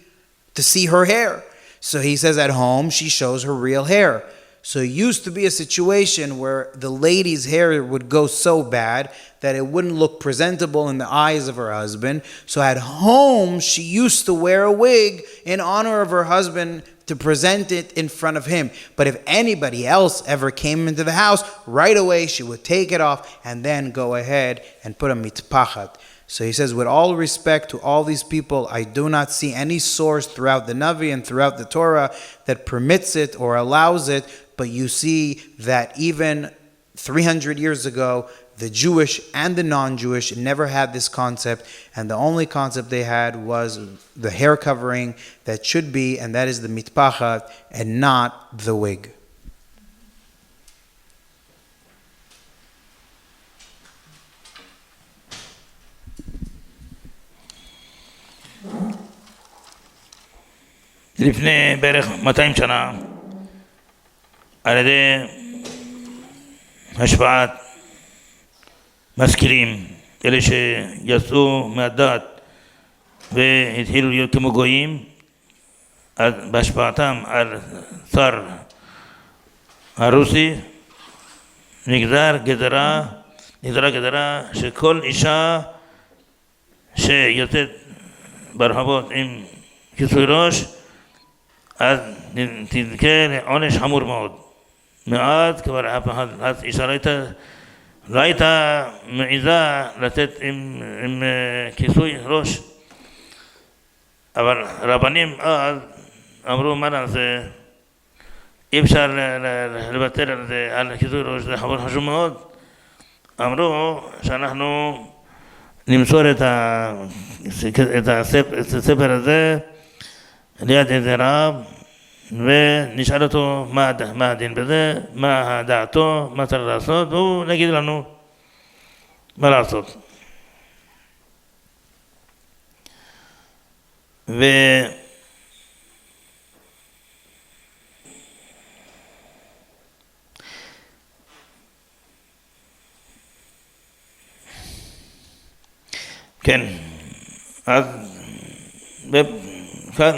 B: her hair. So he says at home, she shows her real hair. So it used to be a situation where the lady's hair would go so bad that it wouldn't look presentable in the eyes of her husband. So at home, she used to wear a wig in honor of her husband to present it in front of him. But if anybody else ever came into the house, right away she would take it off and then go ahead and put a mitpachat. So he says, with all respect to all these people, I do not see any source throughout the Navi and throughout the Torah that permits it or allows it. But you see that even 300 years ago, the Jewish and the non-Jewish never had this concept, and the only concept they had was the hair covering that should be, and that is the mitpachat, and not the wig.
A: לפני בערך 200 שנה, על ידי השפעת משכילים, אלה שיצאו מהדת והתחילו להיות כמו גויים, בהשפעתם על צאר הרוסי, נגזרה גזרה שכל אישה שיוצאת ברחובות עם כיסוי ראש, אז תזכה לעונש חמור מאוד. מאז כבר אף אחד, אישה לא הייתה מעיזה לצאת עם כיסוי ראש. אבל רבנים אז אמרו, מה נעשה? אי אפשר לוותר על זה, על כיסוי ראש, זה חשוב מאוד. אמרו שאנחנו נמסור את הספר הזה ליד איזה רב, ונשאל אותו מה הדין בזה, מה דעתו, מה צריך לעשות, והוא נגיד לנו מה לעשות. כן, אז כאן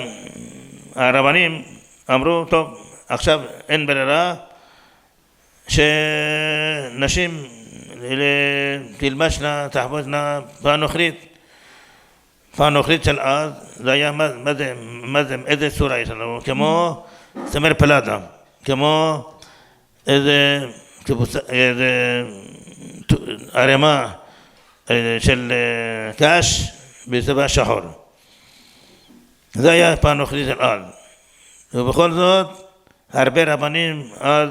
A: הרבנים אמרו, טוב, עכשיו אין ברירה שנשים תלבשנה, תחבושנה פענוכרית של אז, זה היה, איזה צורה יש לנו, כמו צמר פלדה, כמו איזה ערימה של קש בצבע שחור. זה היה פענוכרית של אז. ובכל זאת, הרבה רבנים אז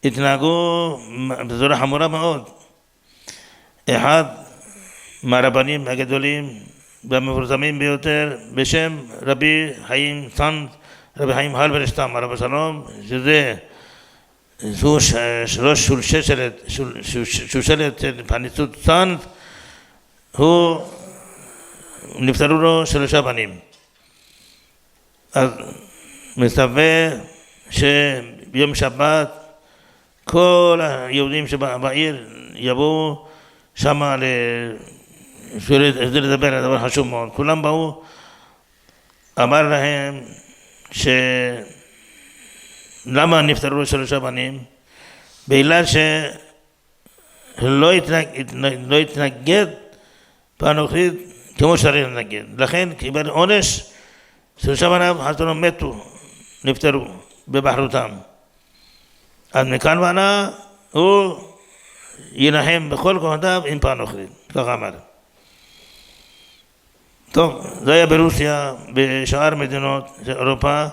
A: התנהגו בצורה חמורה מאוד. אחד מהרבנים הגדולים והמפורסמים ביותר בשם רבי חיים צאנז, רבי חיים הלברשטם עליו השלום, שזה ראש שושלת פניצות צאנז, הוא נפטרו לו 3 בנים. אז מסתבר שביום שבת כל היהודים שבעיר יבואו שמה לדבר על דבר חשוב מאוד. כולם באו, אמר להם למה נפטרו לו 3 בנים? בגלל שלא התנגד פענוכרית כמו שצריך להתנגד. לכן קיבל עונש, 3 בניו חתנו מתו, נפטרו בבחרותם. אז מכאן והלאה הוא ינחם בכל כוחותיו עם פענוכרית, ככה אמר. טוב, זה היה ברוסיה, בשאר מדינות של אירופה,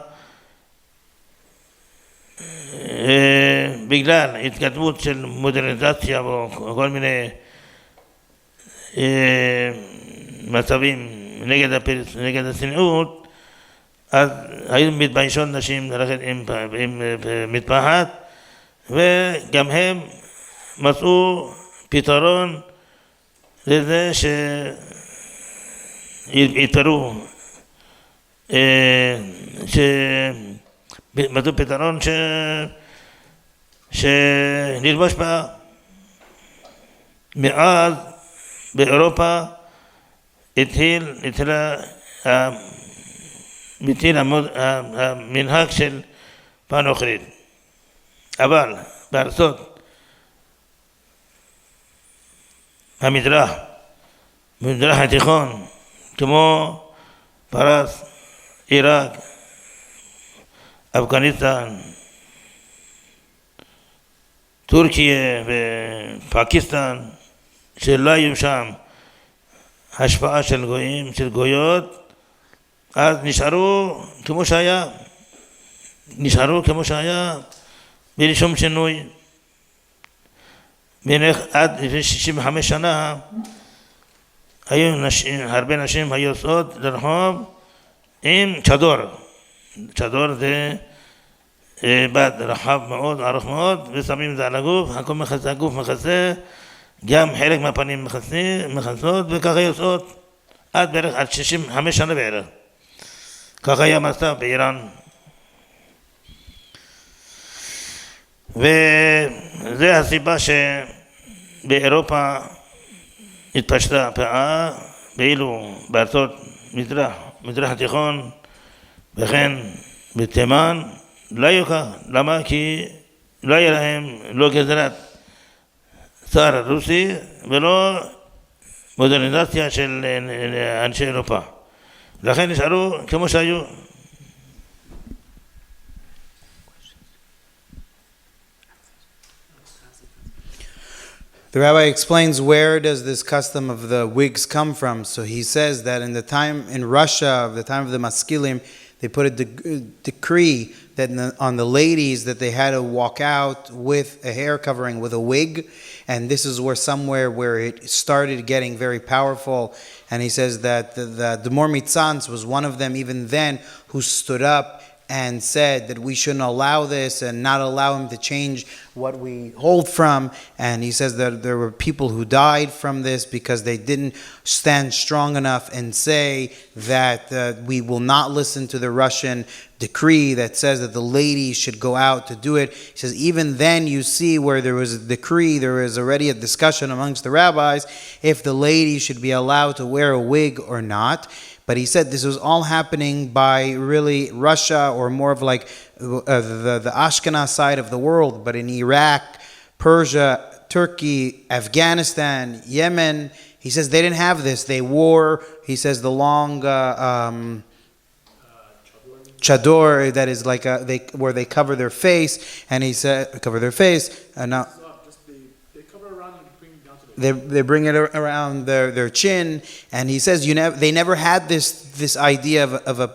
A: בגלל התקדמות של מודרניזציה וכל מיני מצבים נגד הצניעות, אז היו מתביישות נשים ללכת עם מטפחת, וגם הם מצאו פתרון לזה שיתפרו, מצאו פתרון שנלבוש בה. מאז באירופה התחיל המנהג של פענוכרית. אבל בארצות המזרח התיכון, כמו פרס, עיראק, אפגניסטן, טורקיה ופקיסטן, שלא היו שם השפעה של גויים, של גויות, אז נשארו כמו שהיה, בלי שום שינוי. עד לפני 65 שנה הרבה נשים היו יוצאות לרחוב עם צ'דור. צ'דור זה בד רחב מאוד, ארוך מאוד, ושמים את זה על הגוף, הגוף מכסה, גם חלק מהפנים מכסות, וככה יוצאות עד 65 שנה בערך. ככה היה מצב באיראן. וזה הסיבה שבאירופה התפשטה הפאה, ואילו בארצות מזרח התיכון, וכן בתימן, לא היו כך. למה? כי לא היה להם לא גזרת צאר רוסי ולא מודרניזציה של אנשי אירופה. לכן נשארו כמו שהיו.
B: The rabbi explains where does this custom of the wigs come from. So he says that in the time in Russia, of the time of the Maskilim, they put a decree that on the ladies that they had to walk out with a hair covering, with a wig, and this is somewhere where it started getting very powerful. And he says that the Mor Mitzans was one of them even then who stood up and said that we shouldn't allow this and not allow him to change what we hold from. And he says that there were people who died from this because they didn't stand strong enough and say that we will not listen to the Russian decree that says that the ladies should go out to do it. He says even then you see where there was a decree, there was already a discussion amongst the rabbis if the ladies should be allowed to wear a wig or not. But he said this was all happening by really Russia, or more of like the Ashkenaz side of the world. But in Iraq, Persia, Turkey, Afghanistan, Yemen, he says they didn't have this. They wore, he says, the long chador that is like where they cover their face, and he said cover their face, and now they bring it around their chin, and he says they never had this idea of a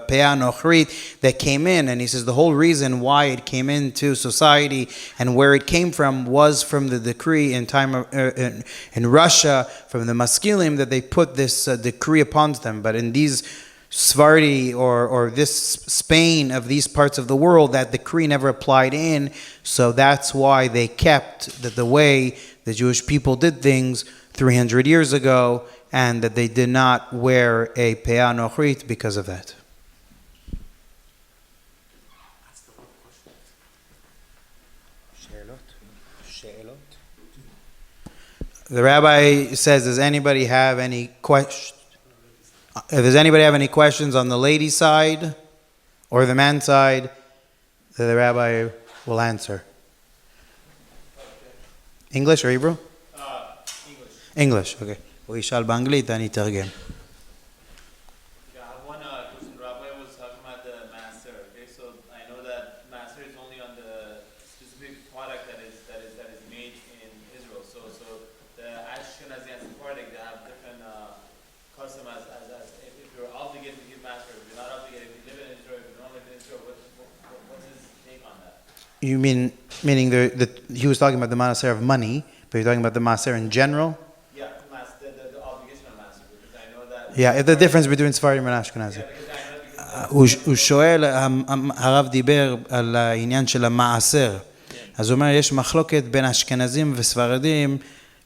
B: peah nochrit that came in, and he says the whole reason why it came into society and where it came from was from the decree in time of, in Russia from the maskilim, that they put this decree upon them. But in these Sephardi or this Spain of these parts of the world, that decree never applied in, so that's why they kept the way the Jewish people did things 300 years ago, and that they did not wear a peah nochrit because of that. The rabbi says, does anybody have any questions? Does anybody have any questions on the lady side or the man side that the rabbi will answer? English or Hebrew? English, okay. הוא ישאל באנגלית, אני אתרגם.
C: Yeah, I have one question. Rabbi was talking about the master. Okay, so I know that master is only on the specific product that is made in Israel. So the Ashkenazi and Sephardic, they have different custom as if you're obligated to give master, if you're not obligated, if you live in Israel, if you don't live in Israel, what's his take on that?
B: You meaning he was talking about the maaser of money, but you're talking about the maaser in general?
C: Yeah, the obligation of master, because I know that...
B: Yeah, the difference between Sephardim and Ashkenazi. הוא שואל, הרב דיבר על העניין של המעשר. אז הוא אומר, יש מחלוקת בין אשכנזים וספרדים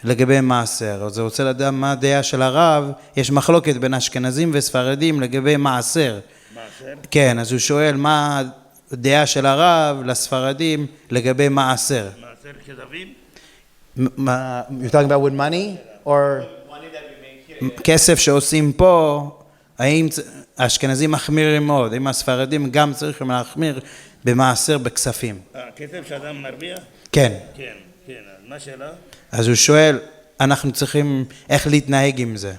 B: לגבי מעשר. אז הוא רוצה לדעת מה הדעה של הרב, יש מחלוקת בין אשכנזים וספרדים לגבי מעשר. כן, אז הוא שואל מה הדעה של הרב לספרדים לגבי מעשר.
A: מעשר כזבים?
B: You're talking about with money? Or
C: money that we make here.
B: כסף שעושים פה, האם האשכנזים מחמירים מאוד, האם הספרדים גם צריכים להחמיר במעשר בכספים?
A: כסף שאדם מרוויח?
B: כן.
A: כן, כן. אז מה השאלה?
B: אז הוא שואל, אנחנו צריכים איך להתנהג עם זה?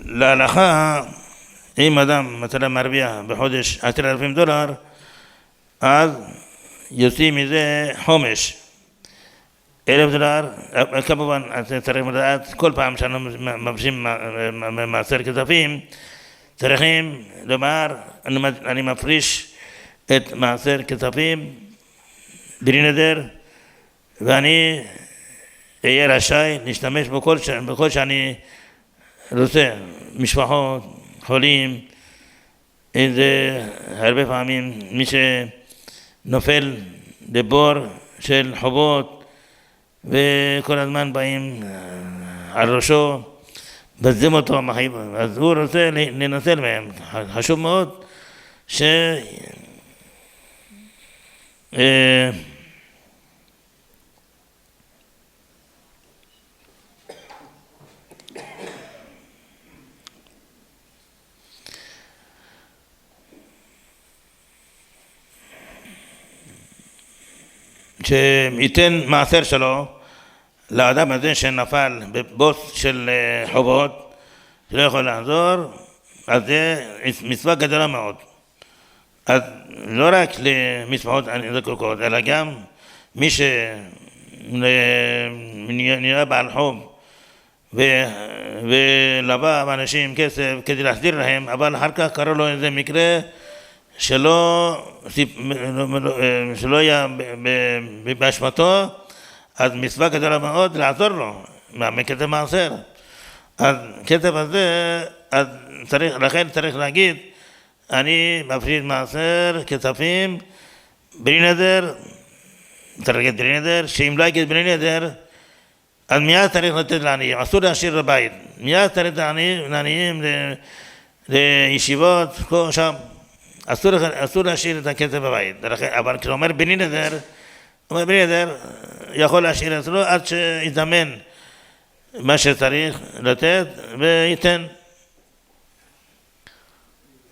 A: להלכה, אם אדם מצלה מרוויח בחודש $10,000, אז יוצאים מזה חומש. $1,000, כמובן, צריכים לדעת, כל פעם שאנו מבשים מעשר כספים, צריכים לומר, אני מפריש את מעשר כספים בלי נדר, ואני אהיה רשאי להשתמש בכל שאני רוצה, משפחות, חולים, זה הרבה פעמים מי שנופל לבור של חובות, וכל הזמן באים על ראשו, בזים אותו, אז הוא רוצה לנצל מהם. חשוב מאוד ש... שייתן מעשר שלו לאדם הזה שנפל בבוס של חובות, שלא יכול לעזור, אז זה מצווה גדולה מאוד. אז לא רק למשפחות זקוקות, אלא גם מי שנראה בעל חוב ולבא באנשים כסף כדי להסדיר להם, אבל אחר כך קרה לו איזה מקרה שלא היה באשמתו, אז מצווה גדולה מאוד לעזור לו מכתב מעשר. אז כתב הזה, לכן צריך להגיד, אני מפריד מעשר כספים בלי נדר, צריך להגיד בלי נדר, שאם לא יגיד בלי נדר, אז מיד צריך לתת לעניים, אסור להשאיר לבית, מיד צריך לעניים, לישיבות, שם, אסור להשאיר את הכסף בבית, אבל כשאומר בלי נדר, יכול להשאיר אצלו עד שיזמן מה שצריך לתת וייתן.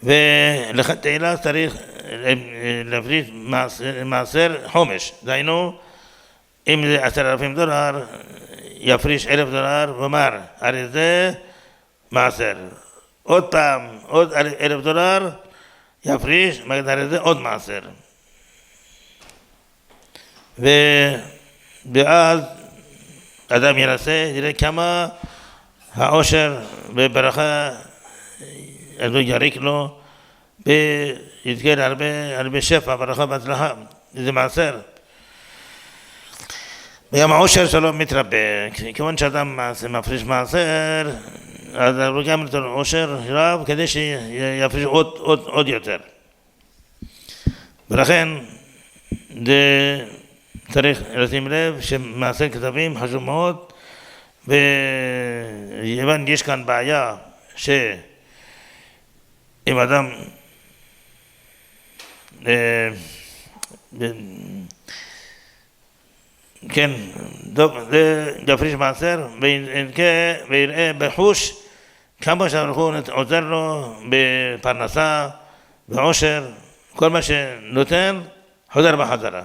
A: ולכתחילה צריך להפריש מעשר חומש, דהיינו אם זה 10,000 דולר יפריש 1,000 דולר ואומר הרי זה מעשר, עוד פעם עוד 1,000 דולר יפריש, הרי זה עוד מעשר. ואז אדם ינסה, יראה כמה העושר וברכה אז הוא יריק לו ויזכה להרבה שפע, ברכה והצלחה, זה מעשר. וגם העושר שלו מתרבה, כיוון שאדם מפריש מעשר, אז הוא גם נותן עושר רב כדי שיפריש עוד יותר. ולכן צריך לשים לב שמעשר כספים חשוב מאוד, ויבן יש כאן בעיה אם אדם כן, זה יפריש מעשר ויראה בחוש כמה שהלכו עוזר לו בפרנסה, בעושר, כל מה שנותן חוזר בחזרה.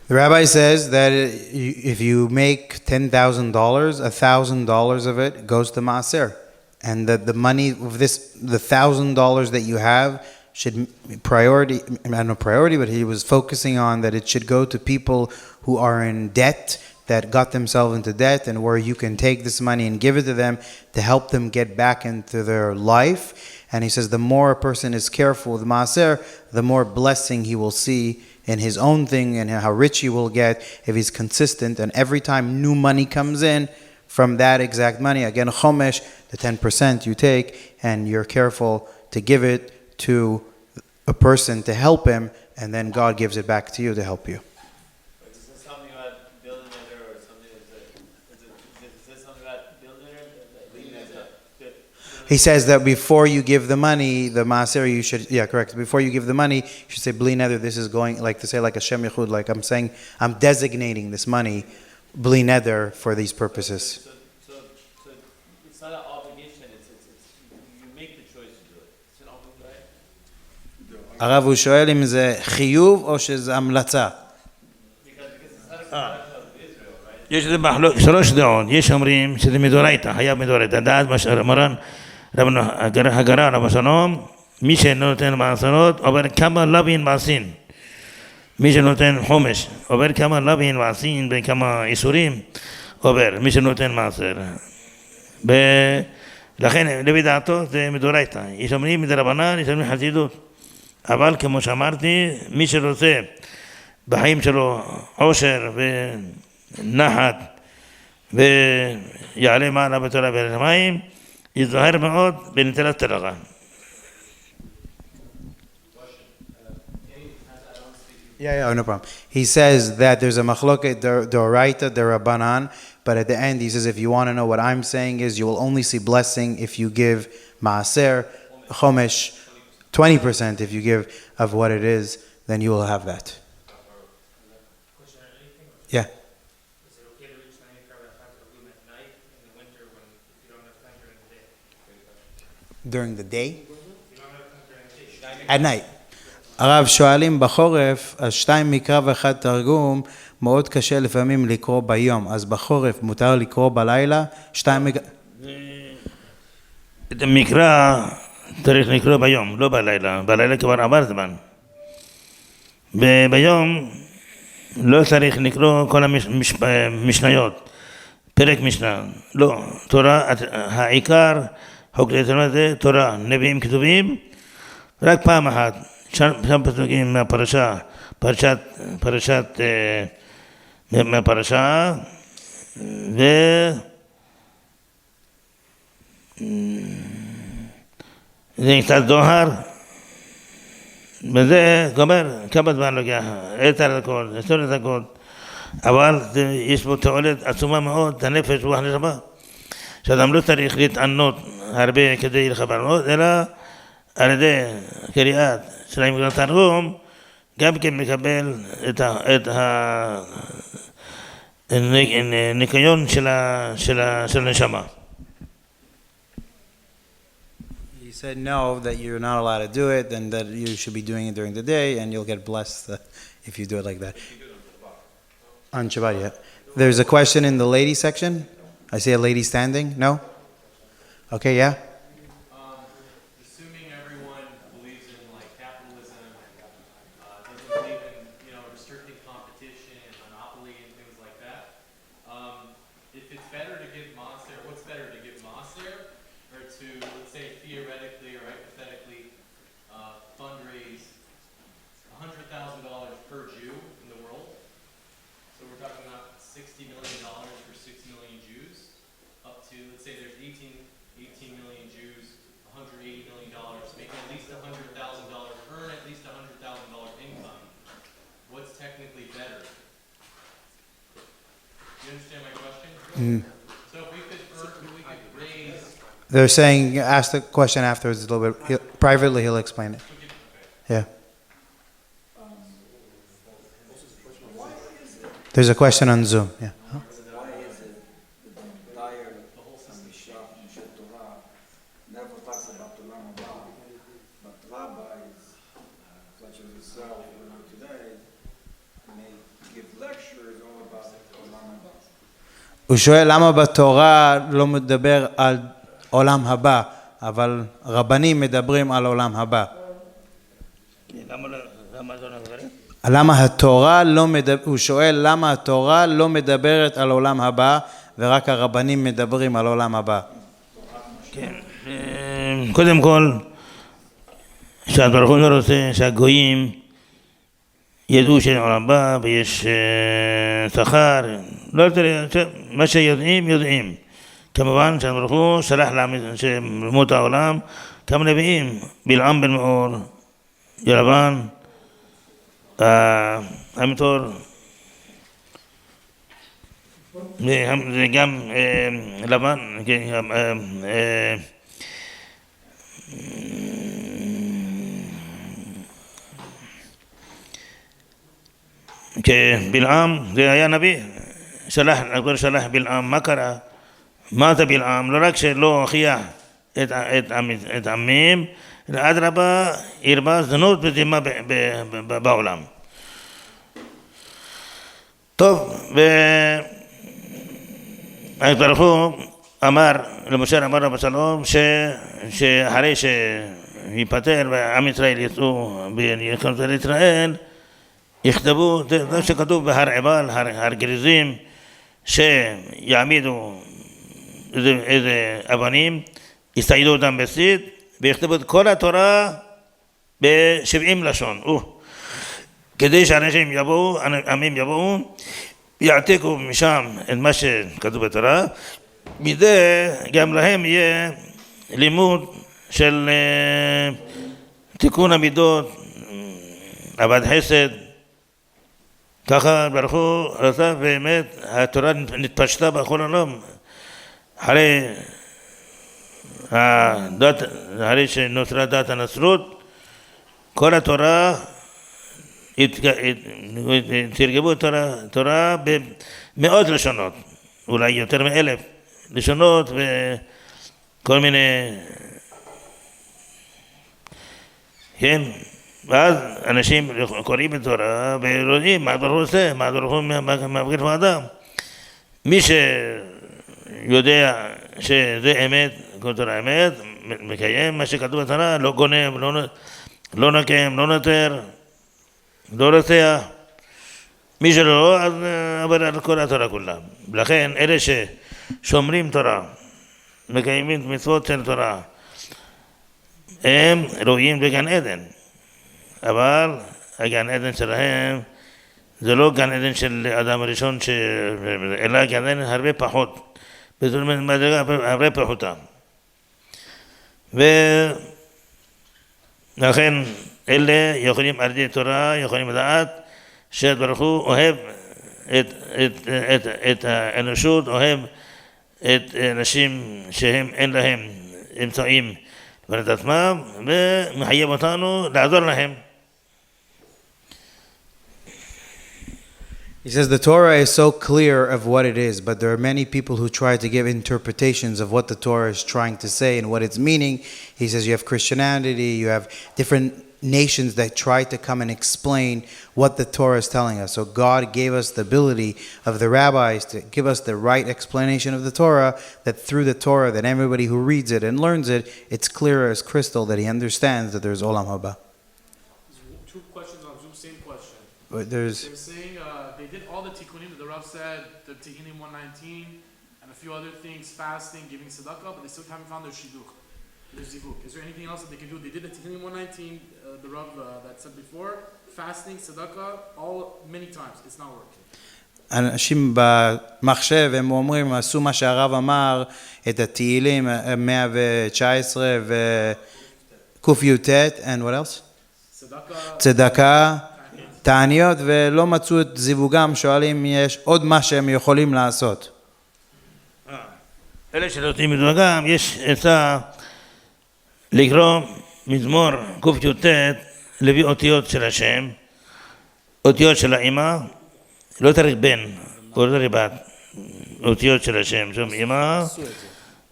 B: The rabbi says that if you make $10,000, $1,000 of it goes to maaser, and that the money of this, the $1,000 that you have, should priority. I don't know priority, but he was focusing on that it should go to people who are in debt, that got themselves into debt, and where you can take this money and give it to them to help them get back into their life. And he says the more a person is careful with maaser, the more blessing he will see in his own thing, and how rich he will get if he's consistent. And every time new money comes in, from that exact money, again chomesh, the 10% you take, and you're careful to give it to a person to help him, and then God gives it back to you to help you.
C: Is this something about building it or something? Is this something about building it?
B: He says that before you give the money, the maaser, you should, yeah, correct. Before you give the money, you should say, bli neder, this is going, like to say like a shem yichud, like I'm saying, I'm designating this money, bli neder, for these purposes.
C: So it's not an obligation, it's you make the choice to do it. It's an obligation, right?
B: הרב הוא שואל אם זה חיוב או שזה המלצה.
C: Because it's not a product of Israel, right?
A: יש לזה שלוש דעות, יש אומרים שזה מדורייתא, חייב מדורייתא, דעת מה שאמרן הגרה עליו השלום, מי שנותן מעשרות עובר כמה לבין מעשין, מי שנותן חומש עובר כמה לבין מעשין וכמה איסורים עובר, מי שנותן מעשר. לכן לפי דעתו זה מדורייתא, יש אומרים מדרבנן, יש אומרים חסידות, אבל כמו שאמרתי, מי שרוצה בחיים שלו עושר ונחת ויעלה מעלה בתורה ולשמיים, יזהר מאוד בנטילת תרחה.
B: Yeah, no problem. He says that there's a machloket d'oraita, d'Rabbanan, but at the end he says if you want to know what I'm saying is you will only see blessing if you give maaser, chomesh, 20% if you give of what it is, then you will have that. Yeah. During the day? At night. הרב שואלים בחורף, אז 2 מקרא ו1 תרגום, מאוד קשה לפעמים לקרוא ביום, אז בחורף מותר לקרוא בלילה, 2 מקרא...
A: את המקרא צריך לקרוא ביום, לא בלילה, בלילה כבר עבר זמן. ביום לא צריך לקרוא כל המשניות, פרק משנה, לא, תורה, העיקר, חוק ליתרון זה תורה, נביאים כתובים, רק פעם אחת, שם פסוקים מהפרשה, מהפרשה, זה קצת זוהר, וזה גומר, כמה זמן לוקח, 10 דקות, 20 דקות, אבל יש בו תועלת עצומה מאוד, הנפש רוח נשמה, שאדם לא צריך להתענות הרבה כדי לחבר, אלא על ידי קריאת שלהם מגילת תרגום, גם כן מקבל את הניקיון של הנשמה.
B: He said no, that you're not allowed to do it, and that you should be doing it during the day, and you'll get blessed if you do it like that. On Shabbat, yeah. There's a question in the lady section. I see a lady standing. No? Okay, yeah?
D: Assuming everyone believes in like capitalism, doesn't believe in restricting competition, monopoly, and things like that. If it's better to give maser, what's better to give maser, or to, let's say, theoretically or hypothetically fundraise $100,000 per Jew in the world? So we're talking about $60 million for 6 million Jews, up to, let's say there's 18 million Jews, $180 million, making at least $100,000, earn at least $100,000 income. What's technically better? You understand my question? So if we could raise...
B: They're saying, ask the question afterwards a little bit. Privately, he'll explain it. Yeah. There's a question on Zoom. Yeah. Huh?
E: Why is it that the entire Mishnah Torah never talks about the Olam Haba, but rabbis, such as yourself today, may give lectures all about Olam Haba?
B: הוא שואל למה בתורה לא מדבר על עולם הבא, אבל רבנים מדברים על עולם הבא. למה התורה לא מדבר, הוא שואל למה התורה לא מדברת על עולם הבא, ורק הרבנים מדברים על עולם הבא.
A: כן, קודם כל, שהברוך הוא לא רוצה שהגויים ידעו שאין עולם הבא ויש שכר, לא רוצה, מה שיודעים, יודעים. כמובן שהברוך הוא שלח למות העולם כמה נביאים, בלעם בן מאור, ירבעם, המתור, זה גם לבן, כבלעם, זה היה נביא, שלח בלעם, מה קרה? מה זה בלעם? לא רק שלא הוכיח את עמים, אלא אדרבה, הרבה זנות וזימה בעולם. טוב, והברוך הוא אמר, למשה אמר רב שלום, שאחרי שיפטר ועם ישראל יצאו ויכנסו לישראל, יכתבו, זה שכתוב בהר עיבל, הר גריזים, שיעמידו איזה אבנים, יסתעידו אותם בסיד, ויכתבו את כל התורה ב70 לשון. כדי שאנשים יבואו, עמים יבואו, יעתיקו משם את מה שכתוב בתורה, מזה גם להם יהיה לימוד של תיקון המידות, עבד חסד. ככה ברוך הוא רצה, באמת התורה נתפשטה בכל העולם. אחרי שנוצרה דת הנצרות, כל התורה, תרגמו תורה במאות לשונות, אולי יותר מ1,000 לשונות, וכל מיני, כן, ואז אנשים קוראים את תורה ורואים מה ברוך הוא עושה, מה ברוך הוא מבקש מאדם. מי שיודע שזה אמת, כל תורה אמת, מקיים מה שכתוב בתורה, לא גונב, לא נקם, לא נותר, לא רוצח, מי שלא, אז עבר על כל התורה כולה. לכן, אלה ששומרים תורה, מקיימים מצוות של תורה, הם ראויים לגן עדן. אבל הגן עדן שלהם זה לא גן עדן של אדם הראשון, אלא גן עדן הרבה פחות, בזאת מדרגה הרבה פחותה. ולכן אלה יכולים על ידי תורה, יכולים לדעת שהברוך הוא אוהב את האנושות, אוהב את אנשים שהם אין להם אמצעים לבנות את עצמם, ומחייב אותנו לעזור להם.
B: He says the Torah is so clear of what it is, but there are many people who try to give interpretations of what the Torah is trying to say and what it's meaning. He says you have Christianity, you have different nations that try to come and explain what the Torah is telling us. So God gave us the ability of the rabbis to give us the right explanation of the Torah, that through the Torah, that everybody who reads it and learns it, it's clear as crystal that he understands that there's Olam Haba.
F: Two questions on Zoom, same question.
B: But
F: They're saying they did all the tikkunim that the Rav said, the Tehillim 119, and a few other things, fasting, giving tzedakah, but they still haven't found their shidduch, their zivuk. Is there anything else that they can do? They did the Tehillim 119, the Rav that said before, fasting, tzedakah, all many times. It's not working.
B: אנשים במחשב הם אומרים, עשו מה שהרב אמר, את התהילים 119 וק"ט, and what else? צדקה, תעניות, ולא מצאו את זיווגם, שואלים אם יש עוד מה שהם יכולים לעשות.
A: אלה שנותנים מזוגם, יש עצה לקרוא מזמור ק"ט, להביא אותיות של השם, אותיות של האמא, לא צריך בן, או לא צריך בת, אותיות של השם, שם אמא,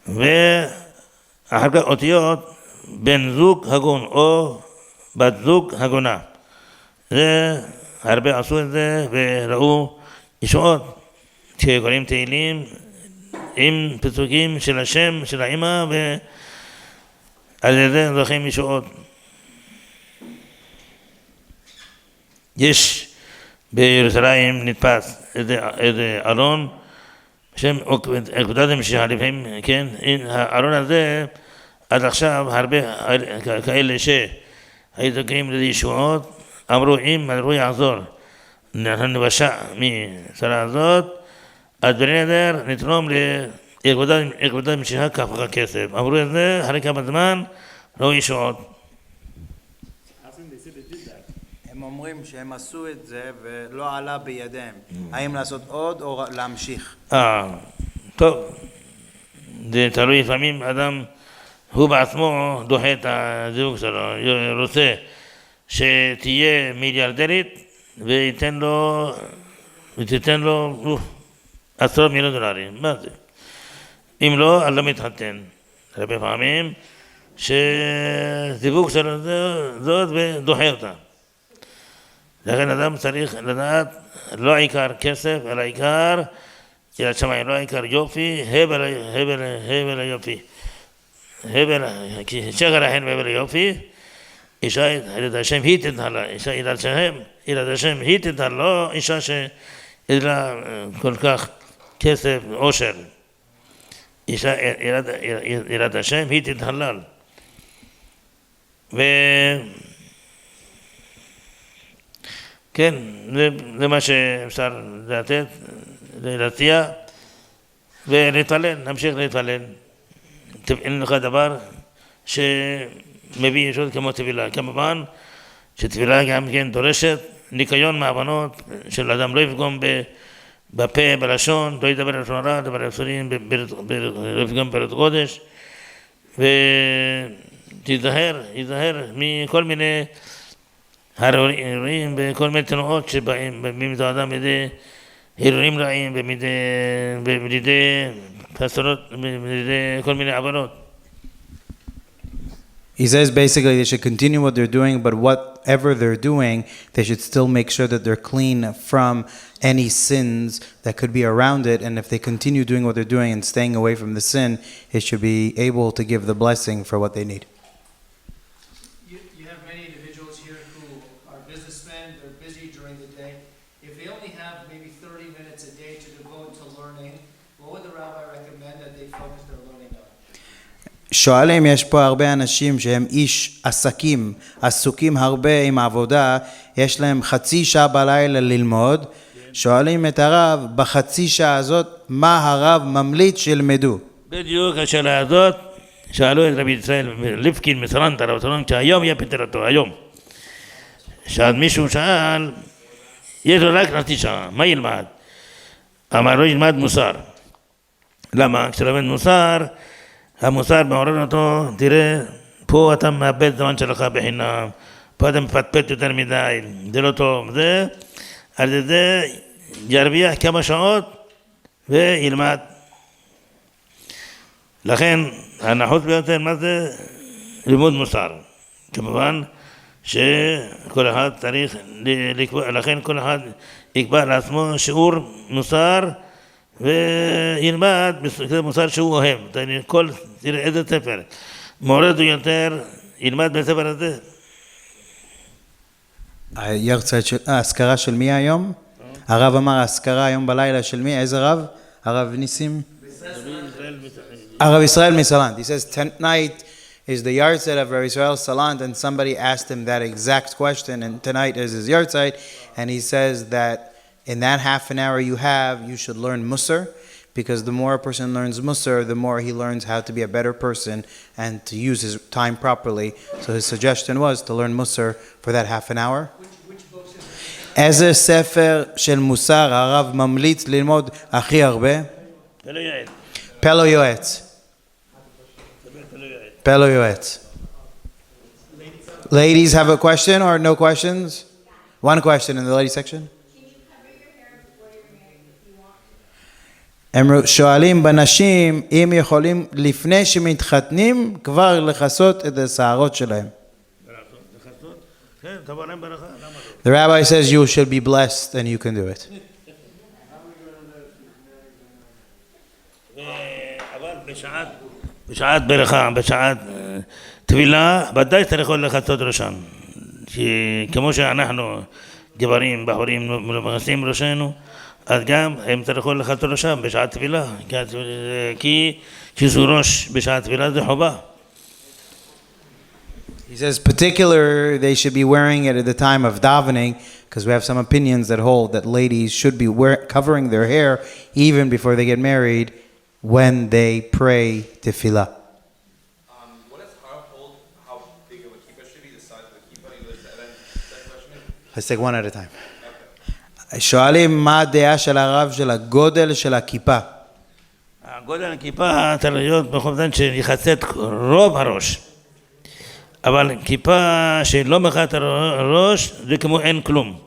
A: ואחר כך אותיות בן זוג הגון, או בת זוג הגונה. זה, הרבה עשו את זה, וראו ישועות, שקוראים תהילים, עם פסוקים של השם, של האמא, ועל זה זוכים ישועות. יש בירושלים נתפס איזה ארון, שם עקודת המשיחה לפעמים, כן? הארון הזה, עד עכשיו הרבה כאלה שהיו זוכים לזה ישועות, אמרו אם הוא יעזור, אנחנו נבשע משרה הזאת, אז בנדר נתרום לעקודת המשיכה כך וכך כסף. אמרו את זה, אחרי כמה זמן, לא ישועות.
B: הם אומרים שהם עשו את זה ולא עלה בידיהם. האם לעשות עוד או להמשיך?
A: טוב, זה תלוי, לפעמים אדם, הוא בעצמו דוחה את הזיווג שלו, רוצה שתהיה מיליארדרית ותיתן לו עשרות מיליון דולרים. מה זה? אם לא, אז לא מתחתן. הרבה פעמים שזיווג שלו זאת ודוחה אותה. לכן אדם צריך לדעת, לא העיקר כסף, אלא העיקר יראת שמיים, לא העיקר יופי, הבל היופי. כי שחר החן והבל היופי, אישה יראת השם היא תתן לה, אישה יראת השם היא תתן לו, אישה שיש לה כל כך כסף, עושר. אישה יראת השם היא תתן לה. כן, זה מה שאפשר לתת, להציע, ולהתפלל, נמשיך להתפלל. אין לך דבר שמביא ישות כמו תפילה. כמובן שתפילה גם כן דורשת ניקיון מהבנות של אדם, לא יפגום בפה, בלשון, לא ידבר לשון הרע, דבר אפסורים, לא יפגום בפירות קודש, ותיזהר מכל מיני הרהורים וכל מיני תנועות שבאים במידת האדם מידי הרהורים רעים ומידי פסולות, מידי כל מיני עוונות.
B: He says basically they should continue what they're doing, but whatever they're doing, they should still make sure that they're clean from any sins that could be around it. And if they continue doing what they're doing and staying away from the sin, it should be able to give the blessing for what they need.
G: You have many individuals here who are businessmen, they're busy during the day. If they only have devote to learning, what would the rabbi recommend that they focus their learning on?
B: שואלים, יש פה הרבה אנשים שהם איש עסקים, עסוקים הרבה עם העבודה, יש להם חצי שעה בלילה ללמוד, שואלים את הרב, בחצי שעה הזאת, מה הרב ממליץ שילמדו?
A: בדיוק השאלה הזאת, שאלו את רבי ישראל ליפקין מסרנטה, רב סלון, שהיום יהיה פטרתו, היום. שאז מישהו שאל, יש לו רק חצי שעה, מה ילמד? אמר לו ילמד מוסר. למה? כשלמד מוסר, המוסר מעורר אותו, תראה, פה אתה מאבד זמן שלך בחינם, פה אתה מפטפט יותר מדי, זה לא טוב, זה, על זה ירוויח כמה שעות וילמד. לכן, הנחוץ ביותר, מה זה? לימוד מוסר. כמובן שכל אחד צריך לקבוע, לכן כל אחד יקבע לעצמו שיעור מוסר וילמד מוסר שהוא אוהב. תראה איזה ספר מורד יותר, ילמד בספר הזה.
B: ההזכרה של מי היום? הרב אמר ההזכרה היום בלילה של מי? איזה רב? הרב ניסים? Rav Israel Misalant. He says tonight is the yahrzeit of Rav Israel Salant, and somebody asked him that exact question, and tonight is his yahrzeit, and he says that in that half an hour you have, you should learn Musar, because the more a person learns Musar, the more he learns how to be a better person and to use his time properly. So his suggestion was to learn Musar for that half an hour.
G: Which books is it?
B: איזה ספר של מוסר הרב ממליץ ללמוד הכי הרבה? פלו יועץ. Pelo Yoetz. Ladies have a question or no questions? One question in the ladies section.
H: Can you cover your hair before you're married if you want to?
B: הם שואלים בנשים אם יכולים לפני שמתחתנים כבר לכסות את השערות שלהם. The rabbi says you should be blessed and you can do it.
A: בשעת ברכה, בשעת תפילה, ודאי צריך לחצות ראשם. כמו שאנחנו גברים, בחורים, מכסים ראשנו, אז גם הם צריכו לחצות ראשם בשעת תפילה. כי כיסו ראש בשעת תפילה זה חובה.
B: He says particular they should be wearing it at the time of davening, because we have some opinions that hold that ladies should be covering their hair even before they get married when they pray tefillah.
I: What does Harv hold? How big of a kippah should be? The size of the kippah? That question?
B: Let's take one at a time. שואלים מה הדעה של הרב של הגודל של הכיפה.
A: הגודל הכיפה צריך להיות בכל זאת שיחצה את רוב הראש. אבל כיפה שלא מכסה את הראש זה כמו אין כלום.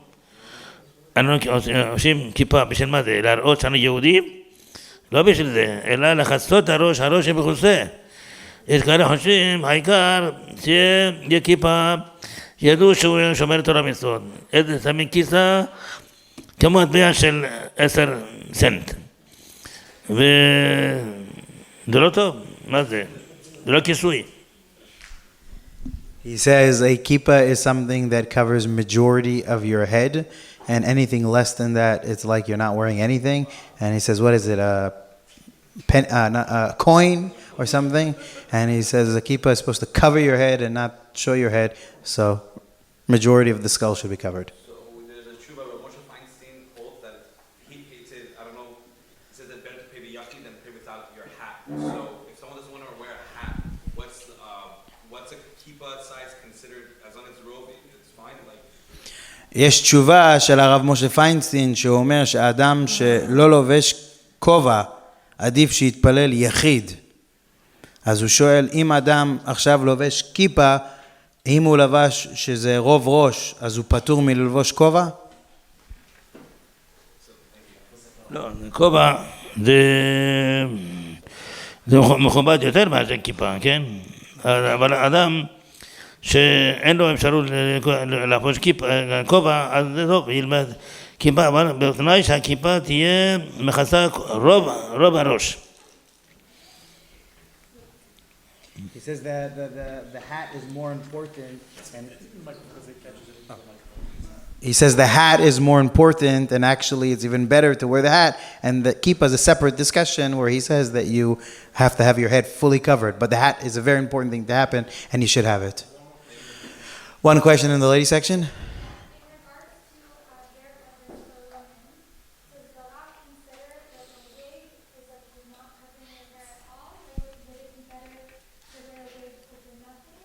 A: אנחנו עושים כיפה בשביל מה זה? להראות שאנו יהודים? לא בשביל זה, אלא לחצות הראש, הראש שמכוסה. יש כאלה חושבים, העיקר שיהיה כיפה, ידעו שהוא שומר תורה מצוות. איזה שמים כיסה כמו מטבע של 10 סנט. וזה לא טוב, מה זה? זה לא כיסוי.
B: He says a kippah is something that covers majority of your head, and anything less than that, it's like you're not wearing anything. And he says, what is it, a coin or something? And he says a kippah is supposed to cover your head and not show your head, so majority of the skull should be covered.
I: So there's a tshuva where Moshe Feinstein holds that he said, I don't know, he says it's better to pay the yachid than pay without your hat. So if someone doesn't want to wear a hat, what's a kippah size considered? As long as it's robe, it's fine. Like
B: יש תשובה של הרב משה פיינשטיין שהוא אומר שהאדם שלא לובש כובע עדיף שיתפלל יחיד. אז הוא שואל, אם אדם עכשיו לובש כיפה, אם הוא לבש שזה רוב ראש, אז הוא פטור מלבוש כובע?
A: לא, כובע זה מכובד יותר מאשר כיפה, כן? אבל אדם שאין לו אפשרות לחבוש כובע, אז זה טוב, ילמד כיפה, אבל בתנאי שהכיפה תהיה מכסה רוב הראש.
B: He says that the hat is more important and He says the hat is more important, and actually it's even better to wear the hat and keep as a separate discussion where he says that you have to have your head fully covered. But the hat is a very important thing to happen, and you should have it. One question in the lady section.
H: In regards to hair coverage for women, does the law consider that a wig is like you're not covering your hair at all? Like, would it be better to wear a wig over nothing,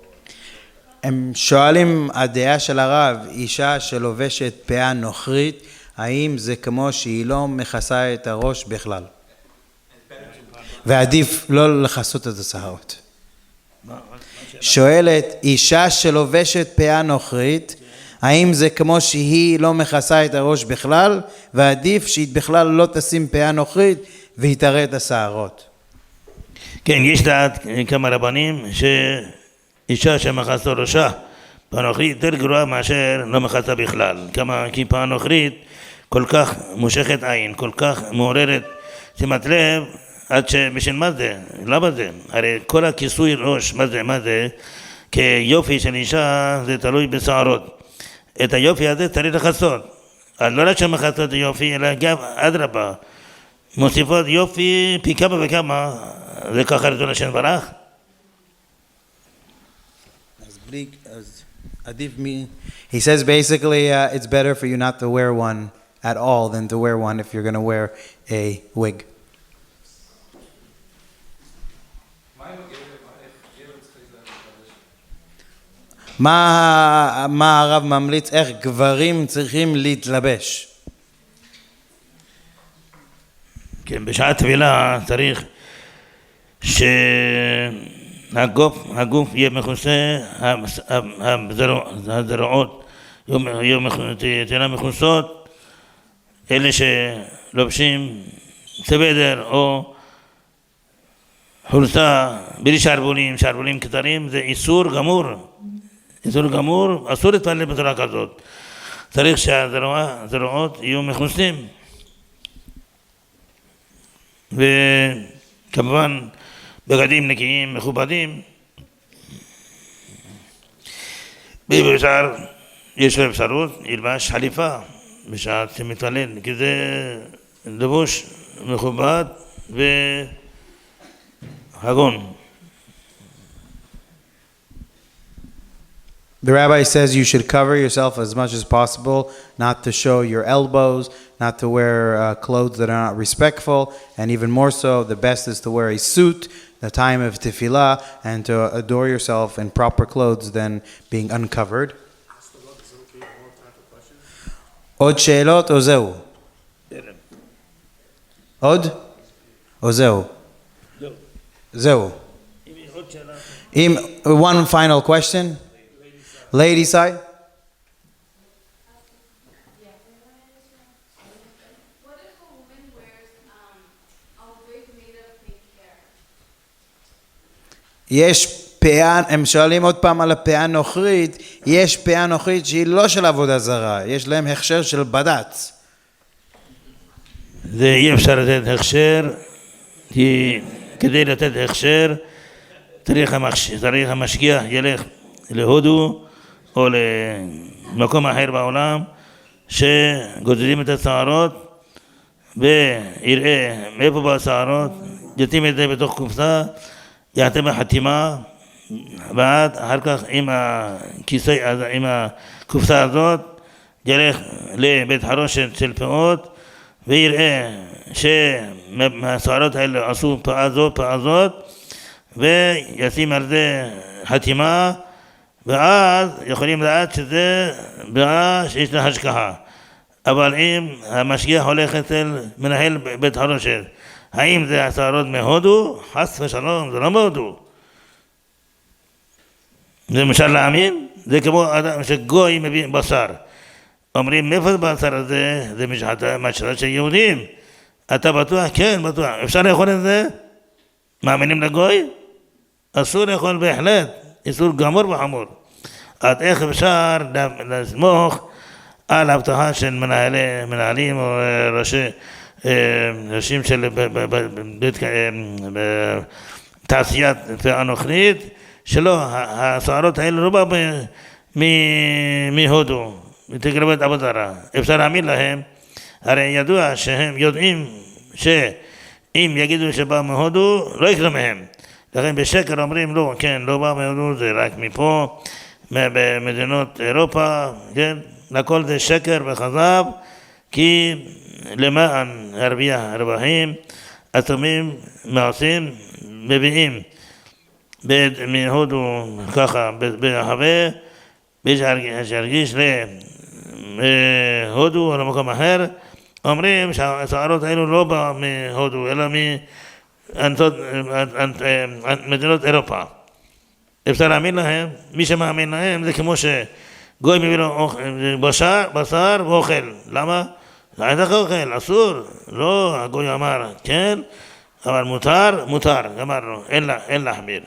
H: or is it?
B: הם שואלים, הדעה של הרב, אישה שלובשת פאה נוכרית, האם זה כמו שהיא לא מכסה את הראש בכלל? ועדיף לא לכסות את השערות. שואלת, אישה שלובשת פאה נוכרית, האם זה כמו שהיא לא מכסה את הראש בכלל, ועדיף שהיא בכלל לא תשים פאה נוכרית והיא תראה את השערות?
A: כן, יש דעת כמה רבנים שאישה שמכסה ראשה פאה נוכרית יותר גרועה מאשר לא מכסה בכלל. כי פאה נוכרית כל כך מושכת עין, כל כך מעוררת שימת לב, עד שבשביל מה זה? למה זה? הרי כל הכיסוי ראש, מה זה? כיופי של אישה זה תלוי בשערות. את היופי הזה צריך לכסות. אז לא רק שמכסות יופי, אלא גם אדרבה. מוסיפות יופי פי כמה וכמה, זה ככה רצון השם ברח.
B: He says basically it's better for you not to wear one at all than to wear one if you're going to wear a wig. מה הרב ממליץ איך גברים צריכים להתלבש?
A: כן, בשעה תפילה צריך שהגוף יהיה מכוסה, הזרועות תהיינה מכוסות, אלה שלובשים סוודר או חולצה בלי שרוולים קצרים, זה איסור גמור, אסור להתפלל בצורה כזאת. צריך שהזרועות יהיו מכוסים. וכמובן בגדים נקיים, מכובדים. יש לו אפשרות, ילבש חליפה בשעה שמתפלל, כי זה לבוש מכובד והגון.
B: The rabbi says you should cover yourself as much as possible, not to show your elbows, not to wear clothes that are not respectful, and even more so, the best is to wear a suit, the time of tefillah, and to adore yourself in proper clothes than being uncovered. עוד שאלות או זהו? עוד? או זהו? זהו. One final question. Lady side.
H: What if a woman wears a wig made of fake hair?
B: יש פאה, הם שואלים עוד פעם על הפאה נוכרית, יש פאה נוכרית שהיא לא של עבודה זרה, יש להם הכשר של בד"ץ.
A: זה אי אפשר לתת הכשר, כי כדי לתת הכשר צריך המשגיח ילך להודו או למקום אחר בעולם שגודלים את השערות ויראה מאיפה בא השערות, יתים את זה בתוך קופסה, יעטה בחתימה, ועד אחר כך עם הקופסה הזאת ילך לבית חרושת של פאות ויראה שהשערות האלה עשו פאה זאת וישים על זה חתימה, ואז יכולים לדעת שזה פאה שיש לה השגחה. אבל אם המשגיח הולך אצל מנהל בית חרושת, האם זה השערות מהודו? חס ושלום, זה לא מהודו. זה משל להאמין? זה כמו אדם שגוי מביא בשר. אומרים, מאיפה זה בשר הזה? זה משחטה של יהודים. אתה בטוח? כן, בטוח. אפשר לאכול את זה? מאמינים לגוי? אסור לאכול בהחלט. איסור גמור וחמור. אז איך אפשר לסמוך על הבטחה של מנהלים או ראשים של תעשיית פאה נוכרית, שלא, השערות האלה לא באו מהודו, ותקרבו את עבוד זרה. אפשר להאמין להם, הרי ידוע שהם יודעים שאם יגידו שבא מהודו, לא יקרה מהם. לכן בשקר אומרים לא, כן, לא בא מהודו, זה רק מפה, במדינות אירופה, כן, לכל זה שקר וכזב, כי למען הרווחים עצומים מעושים מביאים מהודו ככה בהווה, מי שירגיש להודו או למקום אחר, אומרים שהסערות האלו לא בא מהודו אלא ממדינות אירופה. אפשר להאמין להם, מי שמאמין להם זה כמו שגוי מביא לו בשר ואוכל. למה? איך אוכל? אסור. לא, הגוי אמר כן, אבל מותר, אמרנו, אין להחמיר.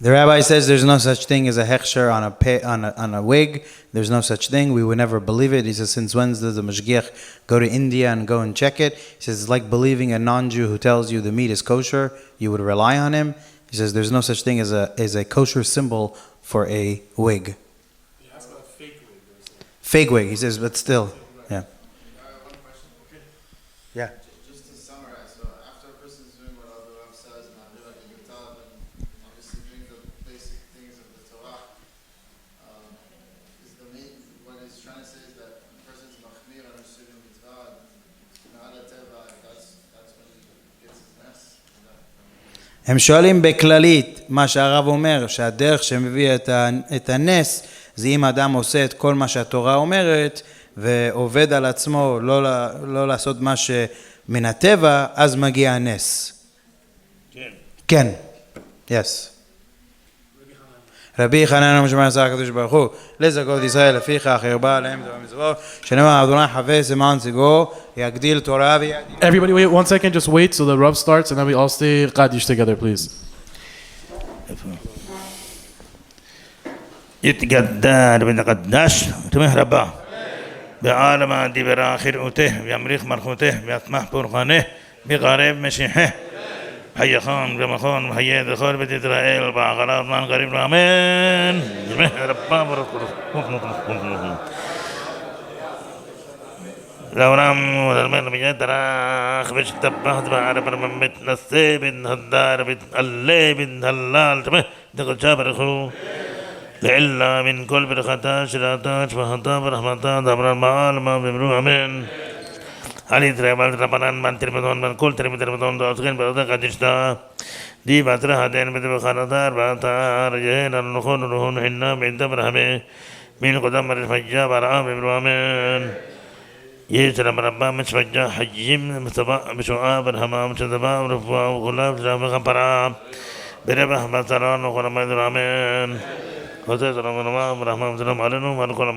B: The rabbi says there's no such thing as a hechsher on a wig. There's no such thing. We would never believe it. He says, since when does the mashgiach go to India and go and check it? He says, it's like believing a non-Jew who tells you the meat is kosher. You would rely on him. He says, there's no such thing as a kosher symbol for a wig.
F: He asked about a fake wig.
B: Fake wig, he says, but still, yeah.
C: One question. Okay.
B: Yeah.
C: Just to summarize, so after a person's doing what the Rav says and not doing the Torah, and obviously doing the basic things of the Torah, is the main, what he's trying to say is that a person's machmir on a shivim mitzvah, not a teva, that's when he gets his mess.
B: הם שואלים בכללית, מה שהרב אומר, שהדרך שמביא את הנס, זה אם האדם עושה את כל מה שהתורה אומרת, ועובד על עצמו, לא לעשות מה שמן הטבע, אז מגיע הנס. כן. Yes. רבי חנן משמע עשה הקדוש ברוך הוא, לזכות ישראל לפיכך הרבה עליהם דבר מצוות, שנאמר אדוני חפש למען צגו, יגדיל תורה ויגדיל.
F: Everybody wait 1 second, just wait till the rub starts and then we all stay Qadish together, please.
A: יתגדל ונקדש, תומך רבה. בעלמא דיברה חירותך, וימריך מלכותך, ויצמח פורחנך, ויقرب משיחך. חייכם ומכון וחיי זכור בית ישראל, ואחריו זמן קריב לאמן. תומך רבה ורחוב. לעולם ולמען בית דרך, ושתפחת בערב מתנשא בנהדר, ותעלה בנהלל, תומך דקדשה ברכו. לעילה מן כל ברכתה שרעתה שפחתה ורחמתה דבר המעל מה ואמרו אמן. על יתראה ועל תרבנן בן תרבדון בן כל תרבדון דעתכן ברדה קדישתה די בתרה הדין בדבחנתה ארבעתה רייהן על נוכון ונוכון חינה בעדה ברחמה מן קודם מרפג'ה ברעה ואמרו אמן. יש רבה משפג'ה חיים בשואה ברחמה ושדבה ורפואה וכולה ושלם וכפרה ברבח בצרן וכל המדר אמן. חוזר סלام ורחמה ורחמה וסלام עלינו ועל כל